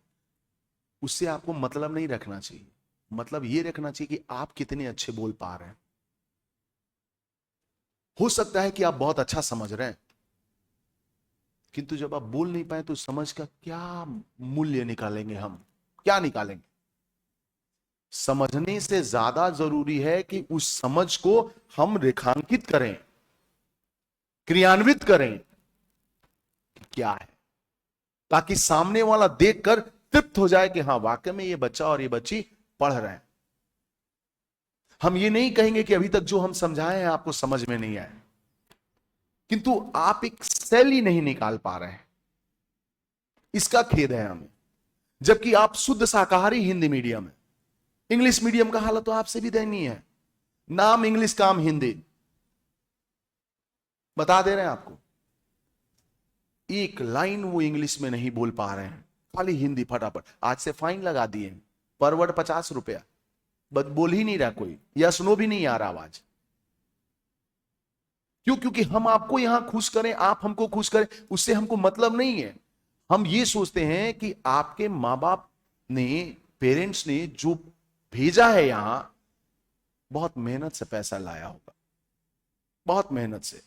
उससे आपको मतलब नहीं रखना चाहिए। मतलब ये रखना चाहिए कि आप कितने अच्छे बोल पा रहे हैं। हो सकता है कि आप बहुत अच्छा समझ रहे हैं, किंतु जब आप बोल नहीं पाए तो समझ का क्या मूल्य निकालेंगे हम? क्या निकालेंगे? समझने से ज्यादा जरूरी है कि उस समझ को हम रेखांकित करें, क्रियान्वित करें। क्या है, ताकि सामने वाला देखकर तृप्त हो जाए कि हाँ वाकई में ये बच्चा और ये बच्ची पढ़ रहे हैं। हम ये नहीं कहेंगे कि अभी तक जो हम समझाए हैं आपको समझ में नहीं आए, किंतु आप एक शैली नहीं निकाल पा रहे हैं, इसका खेद है हमें। जबकि आप शुद्ध शाकाहारी हिंदी मीडियम है। इंग्लिश मीडियम का हालत तो आपसे भी दयनीय है। नाम इंग्लिश काम हिंदी, बता दे रहे हैं आपको। एक लाइन वो इंग्लिश में नहीं बोल पा रहे हैं, खाली हिंदी फटाफट। आज से फाइन लगा दिए, पर वर्ड 50 रुपया। बस बोल ही नहीं रहा कोई, या सुनो भी नहीं आ रहा आवाज। क्यों? क्योंकि हम आपको यहां खुश करें, आप हमको खुश करें, उससे हमको मतलब नहीं है। हम ये सोचते हैं कि आपके माँ बाप ने, पेरेंट्स ने जो भेजा है यहां, बहुत मेहनत से पैसा लाया होगा, बहुत मेहनत से।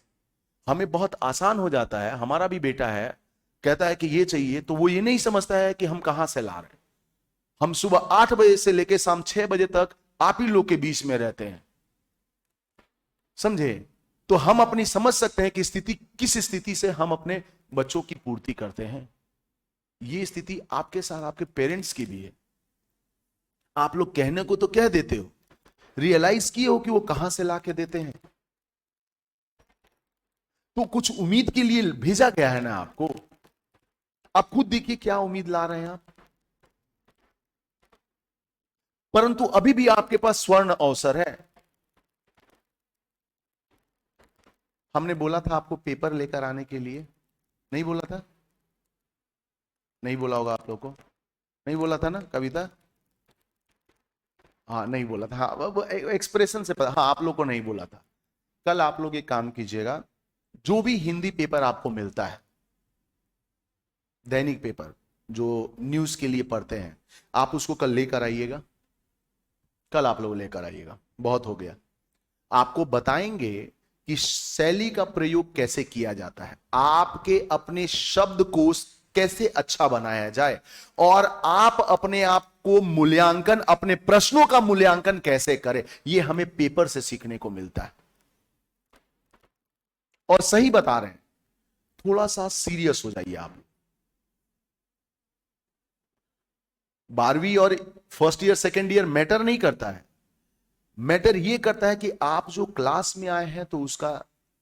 हमें बहुत आसान हो जाता है, हमारा भी बेटा है, कहता है कि ये चाहिए, तो वो ये नहीं समझता है कि हम कहां से ला रहे हैं। हम सुबह 8 बजे से लेकर शाम 6 बजे तक आप ही लोग के बीच में रहते हैं, समझे? तो हम अपनी समझ सकते हैं कि स्थिति, किस स्थिति से हम अपने बच्चों की पूर्ति करते हैं। ये स्थिति आपके साथ आपके पेरेंट्स की भी है। आप लोग कहने को तो कह देते हो, रियलाइज किए हो कि वो कहां से ला के देते हैं? तो कुछ उम्मीद के लिए भेजा गया है ना आपको। आप खुद देखिए क्या उम्मीद ला रहे हैं आप। परंतु अभी भी आपके पास स्वर्ण अवसर है। हमने बोला था आपको पेपर लेकर आने के लिए, नहीं बोला था? नहीं बोला होगा आप लोगों को, नहीं बोला था ना कविता? हाँ नहीं बोला था, हाँ एक्सप्रेशन से पता, हाँ आप लोग को नहीं बोला था। कल आप लोग एक काम कीजिएगा, जो भी हिंदी पेपर आपको मिलता है, दैनिक पेपर जो न्यूज के लिए पढ़ते हैं, आप उसको कल लेकर आइएगा। कल आप लोग लेकर आइएगा, बहुत हो गया। आपको बताएंगे कि शैली का प्रयोग कैसे किया जाता है, आपके अपने शब्दकोश कैसे अच्छा बनाया जाए, और आप अपने आप को मूल्यांकन, अपने प्रश्नों का मूल्यांकन कैसे करें, यह हमें पेपर से सीखने को मिलता है। और सही बता रहे हैं, थोड़ा सा सीरियस हो जाइए आप। 12वीं और first year second year matter नहीं करता है, मैटर यह करता है कि आप जो क्लास में आए हैं तो उसका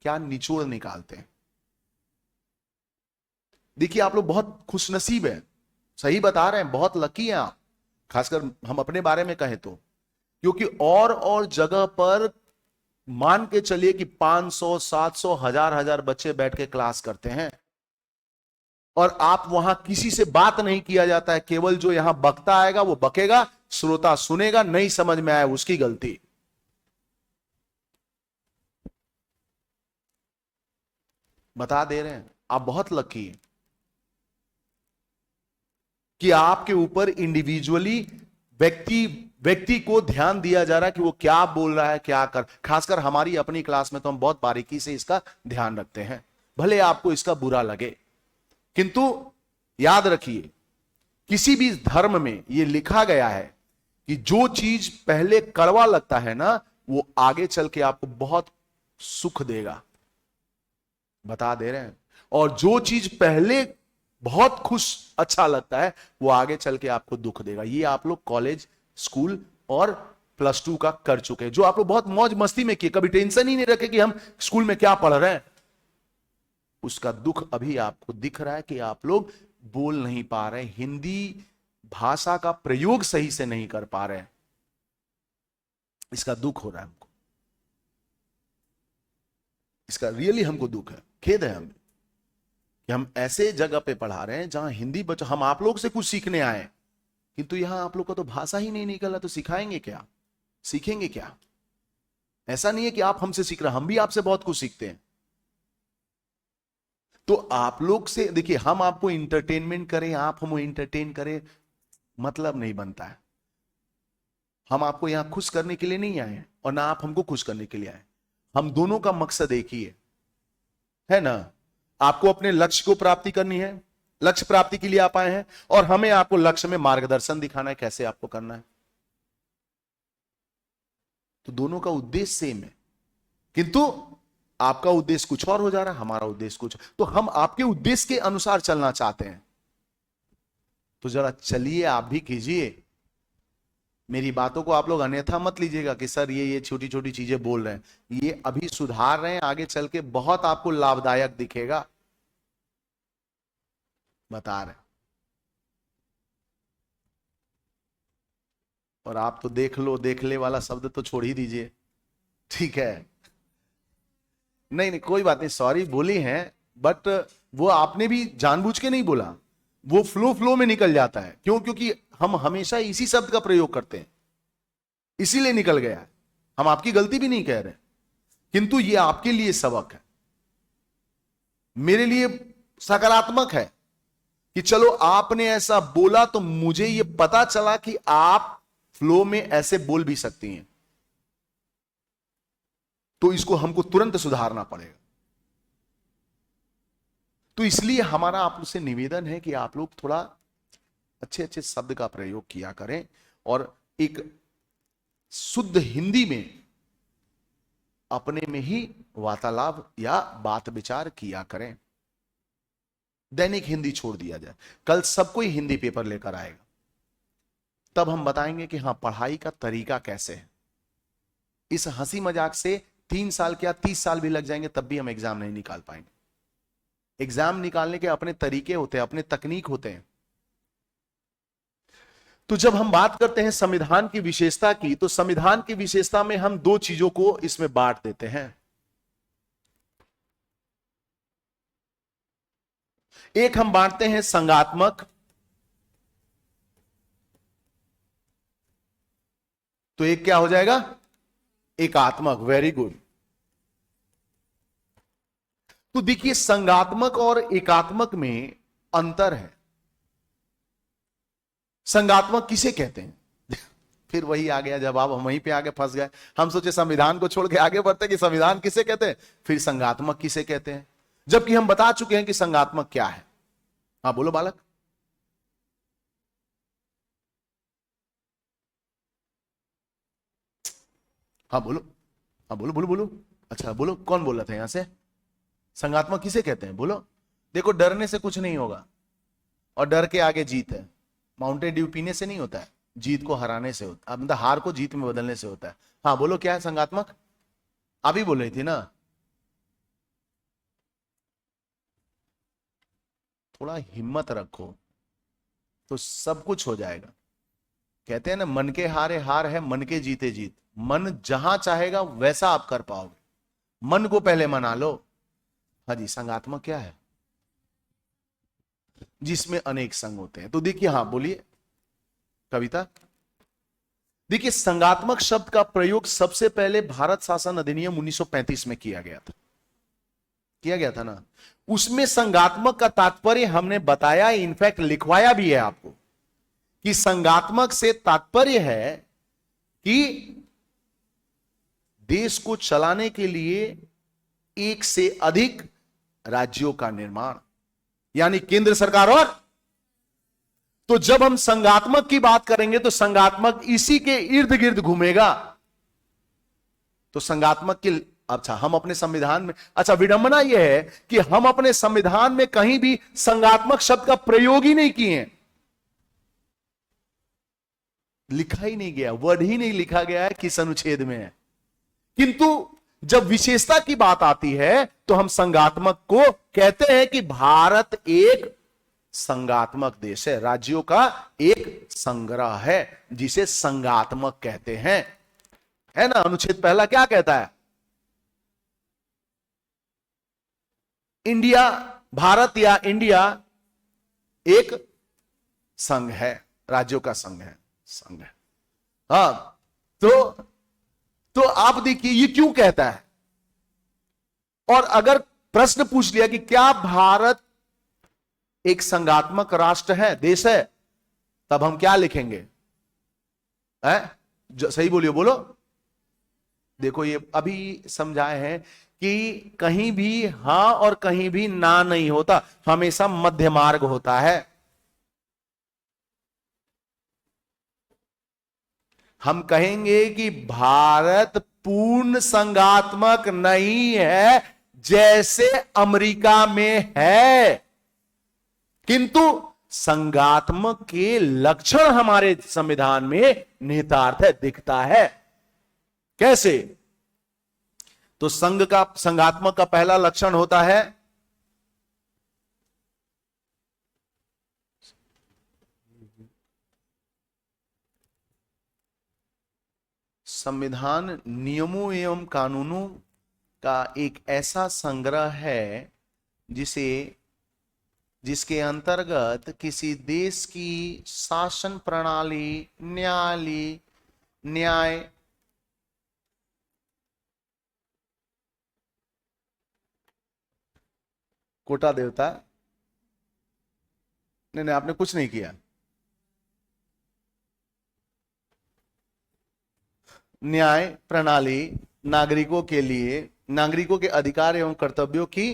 क्या निचोड़ निकालते हैं। देखिए आप लोग बहुत खुशनसीब हैं, सही बता रहे हैं, बहुत लकी हैं आप, खासकर हम अपने बारे में कहें तो, क्योंकि और जगह पर मान के चलिए कि 500 700 हजार बच्चे बैठ के क्लास करते हैं, और आप वहां किसी से बात नहीं किया जाता है, केवल जो यहां बकता आएगा वो बकेगा, श्रोता सुनेगा, नहीं समझ में आया उसकी गलती। बता दे रहे हैं, आप बहुत लकी हैं कि आपके ऊपर इंडिविजुअली व्यक्ति को ध्यान दिया जा रहा है कि वो क्या बोल रहा है, क्या कर। खासकर हमारी अपनी क्लास में तो हम बहुत बारीकी से इसका ध्यान रखते हैं, भले आपको इसका बुरा लगे, किंतु याद रखिए किसी भी धर्म में यह लिखा गया है कि जो चीज पहले कड़वा लगता है ना, वो आगे चल के आपको बहुत सुख देगा। बता दे रहे हैं, और जो चीज पहले बहुत खुश अच्छा लगता है वो आगे चल के आपको दुख देगा। ये आप लोग कॉलेज, स्कूल और +2 का कर चुके हैं, जो आप लोग बहुत मौज मस्ती में किए, कभी टेंशन ही नहीं रखे कि हम स्कूल में क्या पढ़ रहे हैं। उसका दुख अभी आपको दिख रहा है कि आप लोग बोल नहीं पा रहे, हिंदी भाषा का प्रयोग सही से नहीं कर पा रहे, इसका दुख हो रहा है हमको, इसका रियली हमको दुख है, खेद है हमें कि हम ऐसे जगह पे पढ़ा रहे हैं जहां हिंदी बच्चों, हम आप लोग से कुछ सीखने आए, किंतु यहां आप लोग का तो भाषा ही नहीं निकला, तो सिखाएंगे क्या, सीखेंगे क्या? ऐसा नहीं है कि आप हमसे सीख रहे, हम भी आपसे बहुत कुछ सीखते हैं। तो आप लोग से देखिए, हम आपको इंटरटेनमेंट करें, आप हमें इंटरटेन करें, मतलब नहीं बनता है। हम आपको यहां खुश करने के लिए नहीं आए और ना आप हमको खुश करने के लिए आए, हम दोनों का मकसद एक ही है ना? आपको अपने लक्ष्य को प्राप्ति करनी है, लक्ष्य प्राप्ति के लिए आप आए हैं, और हमें आपको लक्ष्य में मार्गदर्शन दिखाना है कैसे आपको करना है। तो दोनों का उद्देश्य सेम है, किंतु आपका उद्देश्य कुछ और हो जा रहा है, हमारा उद्देश्य कुछ, तो हम आपके उद्देश्य के अनुसार चलना चाहते हैं। तो जरा चलिए, आप भी कीजिए। मेरी बातों को आप लोग अन्यथा मत लीजिएगा कि सर ये छोटी छोटी चीजें बोल रहे हैं, ये अभी सुधार रहे हैं, आगे चल के बहुत आपको लाभदायक दिखेगा, बता रहे। और आप तो देख लो, देखले वाला शब्द तो छोड़ ही दीजिए, ठीक है? नहीं नहीं कोई बात नहीं, सॉरी बोली है, बट वो आपने भी जानबूझ के नहीं बोला, वो फ्लो में निकल जाता है। क्यों? क्योंकि हम हमेशा इसी शब्द का प्रयोग करते हैं, इसीलिए निकल गया है। हम आपकी गलती भी नहीं कह रहे, किंतु ये आपके लिए सबक है, मेरे लिए सकारात्मक है कि चलो आपने ऐसा बोला तो मुझे ये पता चला कि आप फ्लो में ऐसे बोल भी सकती हैं, तो इसको हमको तुरंत सुधारना पड़ेगा। तो इसलिए हमारा आप लोग से निवेदन है कि आप लोग थोड़ा अच्छे अच्छे शब्द का प्रयोग किया करें और एक शुद्ध हिंदी में अपने में ही वार्तालाप या बात विचार किया करें। दैनिक हिंदी छोड़ दिया जाए, कल सब कोई हिंदी पेपर लेकर आएगा, तब हम बताएंगे कि हां पढ़ाई का तरीका कैसे है। इस हंसी मजाक से 3 साल क्या 30 साल भी लग जाएंगे, तब भी हम एग्जाम नहीं निकाल पाएंगे। एग्जाम निकालने के अपने तरीके होते हैं, अपने तकनीक होते हैं। तो जब हम बात करते हैं संविधान की विशेषता की, तो संविधान की विशेषता में हम 2 चीजों को इसमें बांट देते हैं। एक हम बांटते हैं संगात्मक, तो एक क्या हो जाएगा, एकात्मक। Very good. तो देखिए संगात्मक और एकात्मक में अंतर है। संगात्मक किसे कहते हैं? फिर वही आ गया जवाब, हम वहीं पे आगे फंस गए। हम सोचे संविधान को छोड़ के आगे बढ़ते कि संविधान किसे कहते हैं, फिर संगात्मक किसे कहते हैं, जबकि हम बता चुके हैं कि संगात्मक क्या है। हाँ बोलो बालक। हाँ बोलो, हाँ बोलो बोलो बोलो। अच्छा बोलो, कौन बोल रहा था यहां से? संगात्मक किसे कहते हैं बोलो। देखो डरने से कुछ नहीं होगा, और डर के आगे जीत है। माउंटेन ड्यू पीने से नहीं होता है, जीत को हराने से होता है, मतलब हार को जीत में बदलने से होता है। हाँ बोलो क्या है संगात्मक? अभी बोल रही थी ना। थोड़ा हिम्मत रखो तो सब कुछ हो जाएगा। कहते हैं ना, मन के हारे हार है, मन के जीते जीत। मन जहां चाहेगा वैसा आप कर पाओगे, मन को पहले मना लो। हाँ जी, संगात्मक क्या है? जिसमें अनेक संग होते हैं। तो देखिए, हाँ बोलिए कविता। देखिए संगात्मक शब्द का प्रयोग सबसे पहले भारत शासन अधिनियम 1935 में किया गया था ना। उसमें संगात्मक का तात्पर्य हमने बताया, इनफैक्ट लिखवाया भी है आपको, कि संगात्मक से तात्पर्य है कि देश को चलाने के लिए एक से अधिक राज्यों का निर्माण, यानी केंद्र सरकार। और तो जब हम संगात्मक की बात करेंगे तो संगात्मक इसी के इर्द गिर्द घूमेगा। तो संगात्मक की, अच्छा हम अपने संविधान में, अच्छा विडंबना यह है कि हम अपने संविधान में कहीं भी संगात्मक शब्द का प्रयोग ही नहीं किए हैं। लिखा ही नहीं गया, वर्ड ही नहीं लिखा गया है, किस अनुच्छेद में है। किंतु जब विशेषता की बात आती है तो हम संगात्मक को कहते हैं कि भारत एक संगात्मक देश है, राज्यों का एक संग्रह है, जिसे संगात्मक कहते हैं। है ना, अनुच्छेद पहला क्या कहता है? इंडिया, भारत या इंडिया एक संघ है, राज्यों का संघ है। हाँ, तो आप देखिए ये क्यों कहता है। और अगर प्रश्न पूछ लिया कि क्या भारत एक संघात्मक राष्ट्र है, देश है, तब हम क्या लिखेंगे? सही बोलिए, बोलो। देखो ये अभी समझाए हैं कि कहीं भी हां और कहीं भी ना नहीं होता, हमेशा मध्य मार्ग होता है। हम कहेंगे कि भारत पूर्ण संघात्मक नहीं है जैसे अमेरिका में है, किंतु संघात्मक के लक्षण हमारे संविधान में निहितार्थ है, दिखता है। कैसे? तो संघात्मक का पहला लक्षण होता है संविधान नियमों एवं कानूनों का एक ऐसा संग्रह है जिसके अंतर्गत किसी देश की शासन प्रणाली, न्याय, कोटा देवता, नहीं आपने कुछ नहीं किया। न्याय प्रणाली, नागरिकों के लिए, नागरिकों के अधिकार एवं कर्तव्यों की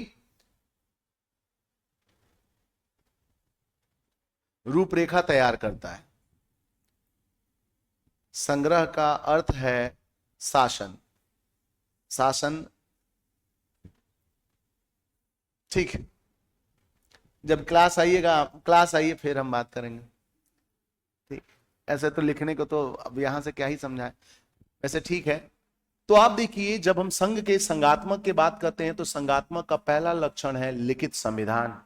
रूपरेखा तैयार करता है। संग्रह का अर्थ है शासन। ठीक है, जब क्लास आइए फिर हम बात करेंगे। ठीक, ऐसे तो लिखने को तो अब यहां से क्या ही समझाए, वैसे ठीक है। तो आप देखिए, जब हम संघ के संघात्मक की बात करते हैं तो संघात्मक का पहला लक्षण है लिखित संविधान।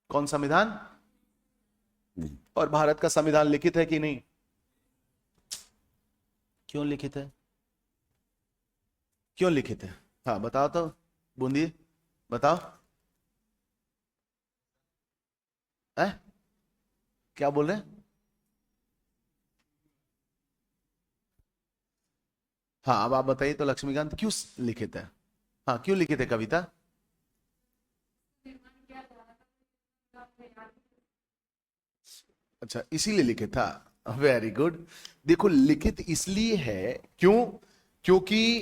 कौन संविधान? और भारत का संविधान लिखित है कि नहीं? क्यों लिखित है? क्यों लिखित है? हाँ बताओ तो, बूंदी बताओ। है? क्या बोल रहे हैं? हाँ, अब आप बताइए तो लक्ष्मीकांत क्यों लिखित है? हाँ, क्यों लिखित है कविता? अच्छा, इसीलिए लिखित था। Very good. देखो, लिखित इसलिए है, क्यों? क्योंकि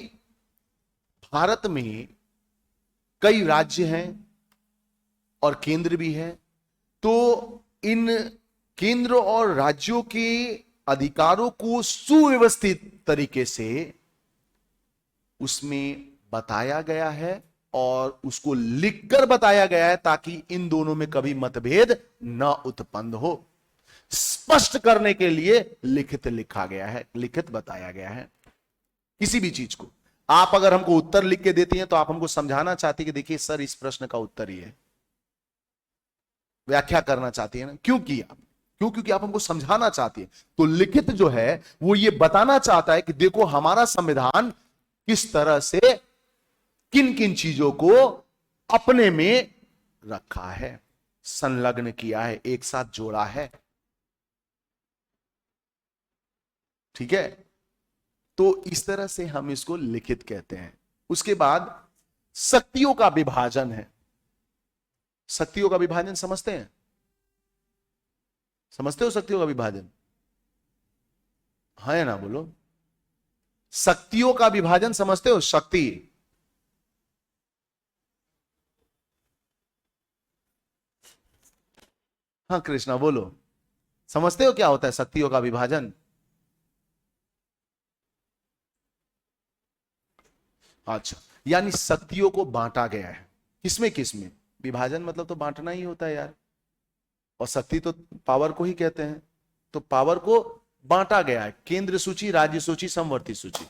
भारत में कई राज्य हैं और केंद्र भी है। तो इन केंद्र और राज्यों के अधिकारों को सुव्यवस्थित तरीके से उसमें बताया गया है और उसको लिखकर बताया गया है, ताकि इन दोनों में कभी मतभेद न उत्पन्न हो। स्पष्ट करने के लिए लिखित लिखा गया है, लिखित बताया गया है किसी भी चीज को। आप अगर हमको उत्तर लिख के देती हैं तो आप हमको समझाना चाहती है कि देखिए सर, इस प्रश्न का उत्तर ये है, व्याख्या करना चाहती है ना? क्यों किया? क्यों? क्योंकि आप हमको समझाना चाहती है। तो लिखित जो है वो ये बताना चाहता है कि देखो हमारा संविधान किस तरह से किन किन चीजों को अपने में रखा है, संलग्न किया है, एक साथ जोड़ा है। ठीक है? तो इस तरह से हम इसको लिखित कहते हैं। उसके बाद शक्तियों का विभाजन है। शक्तियों का विभाजन समझते हैं? समझते हो शक्तियों का विभाजन? है ना? बोलो। शक्तियों का विभाजन समझते हो? शक्ति। हाँ कृष्णा बोलो, समझते हो क्या होता है शक्तियों का विभाजन? अच्छा, यानी शक्तियों को बांटा गया है। किसमें किसमें? विभाजन मतलब तो बांटना ही होता है यार। और शक्ति तो पावर को ही कहते हैं। तो पावर को बांटा गया है, केंद्र सूची, राज्य सूची, समवर्ती सूची।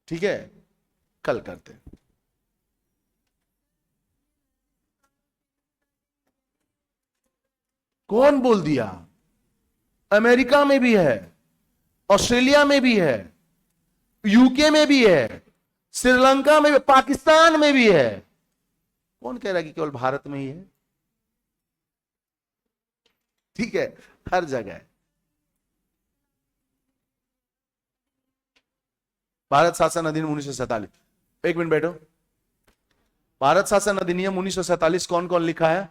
ठीक है, कल करते हैं। कौन बोल दिया? अमेरिका में भी है, ऑस्ट्रेलिया में भी है, यूके में भी है, श्रीलंका में भी, पाकिस्तान में भी है। कौन कह रहा है कि केवल भारत में ही है? ठीक है, हर जगह है। भारत शासन अधिनियम 1947। एक मिनट बैठो। भारत शासन अधिनियम 1947 कौन कौन लिखा है?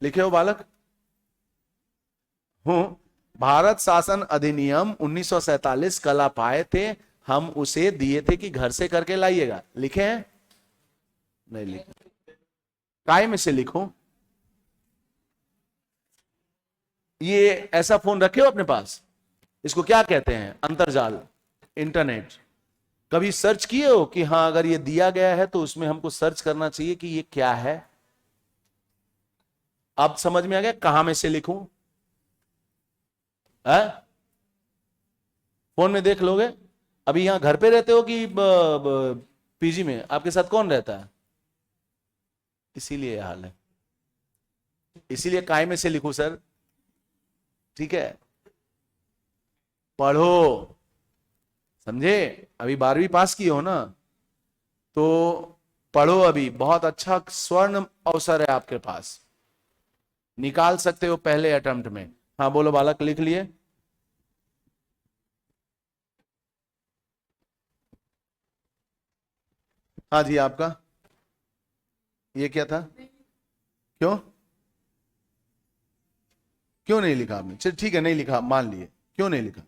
लिखे हो बालक? हूं। भारत शासन अधिनियम 1947 कल आप आए थे, हम उसे दिए थे कि घर से करके लाइएगा। लिखे हैं? नहीं लिखे? काय में से लिखो? ये ऐसा फोन रखे हो अपने पास? इसको क्या कहते हैं? अंतरजाल, इंटरनेट। कभी सर्च किए हो कि हाँ अगर ये दिया गया है तो उसमें हमको सर्च करना चाहिए कि ये क्या है? अब समझ में आ गया कहां में से लिखूं? है? फोन में देख लोगे? अभी यहां घर पे रहते हो कि पीजी में? आपके साथ कौन रहता है? इसीलिए यह हाल है। इसीलिए काय में से लिखूं सर? ठीक है, पढ़ो। समझे? अभी 12वीं पास किए हो ना, तो पढ़ो। अभी बहुत अच्छा स्वर्ण अवसर है आपके पास, निकाल सकते हो पहले अटेम्प्ट में। हाँ बोलो बालक, लिख लिए? हाँ जी, आपका ये क्या था? क्यों? क्यों नहीं लिखा आपने? चल ठीक है, नहीं लिखा, मान लिए। क्यों नहीं लिखा?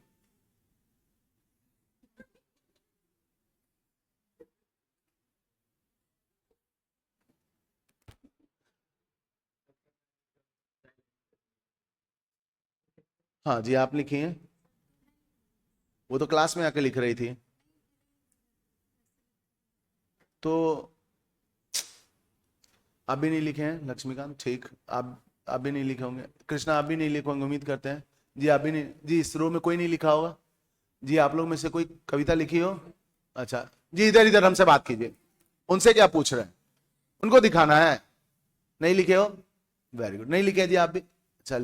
हाँ जी, आप लिखी हैं। वो तो क्लास में आके लिख रही थी। तो आप भी नहीं लिखे हैं लक्ष्मीकांत? ठीक, आप भी नहीं लिखे होंगे। कृष्णा आप भी नहीं लिखे होंगे, उम्मीद करते हैं। जी आप भी नहीं? जी इस रो में कोई नहीं लिखा होगा? जी आप लोग में से कोई कविता लिखी हो? अच्छा जी, इधर इधर हमसे बात कीजिए। उनसे क्या पूछ रहे हैं? उनको दिखाना है। नहीं लिखे हो? वेरी गुड, नहीं लिखे जी आप भी। अच्छा।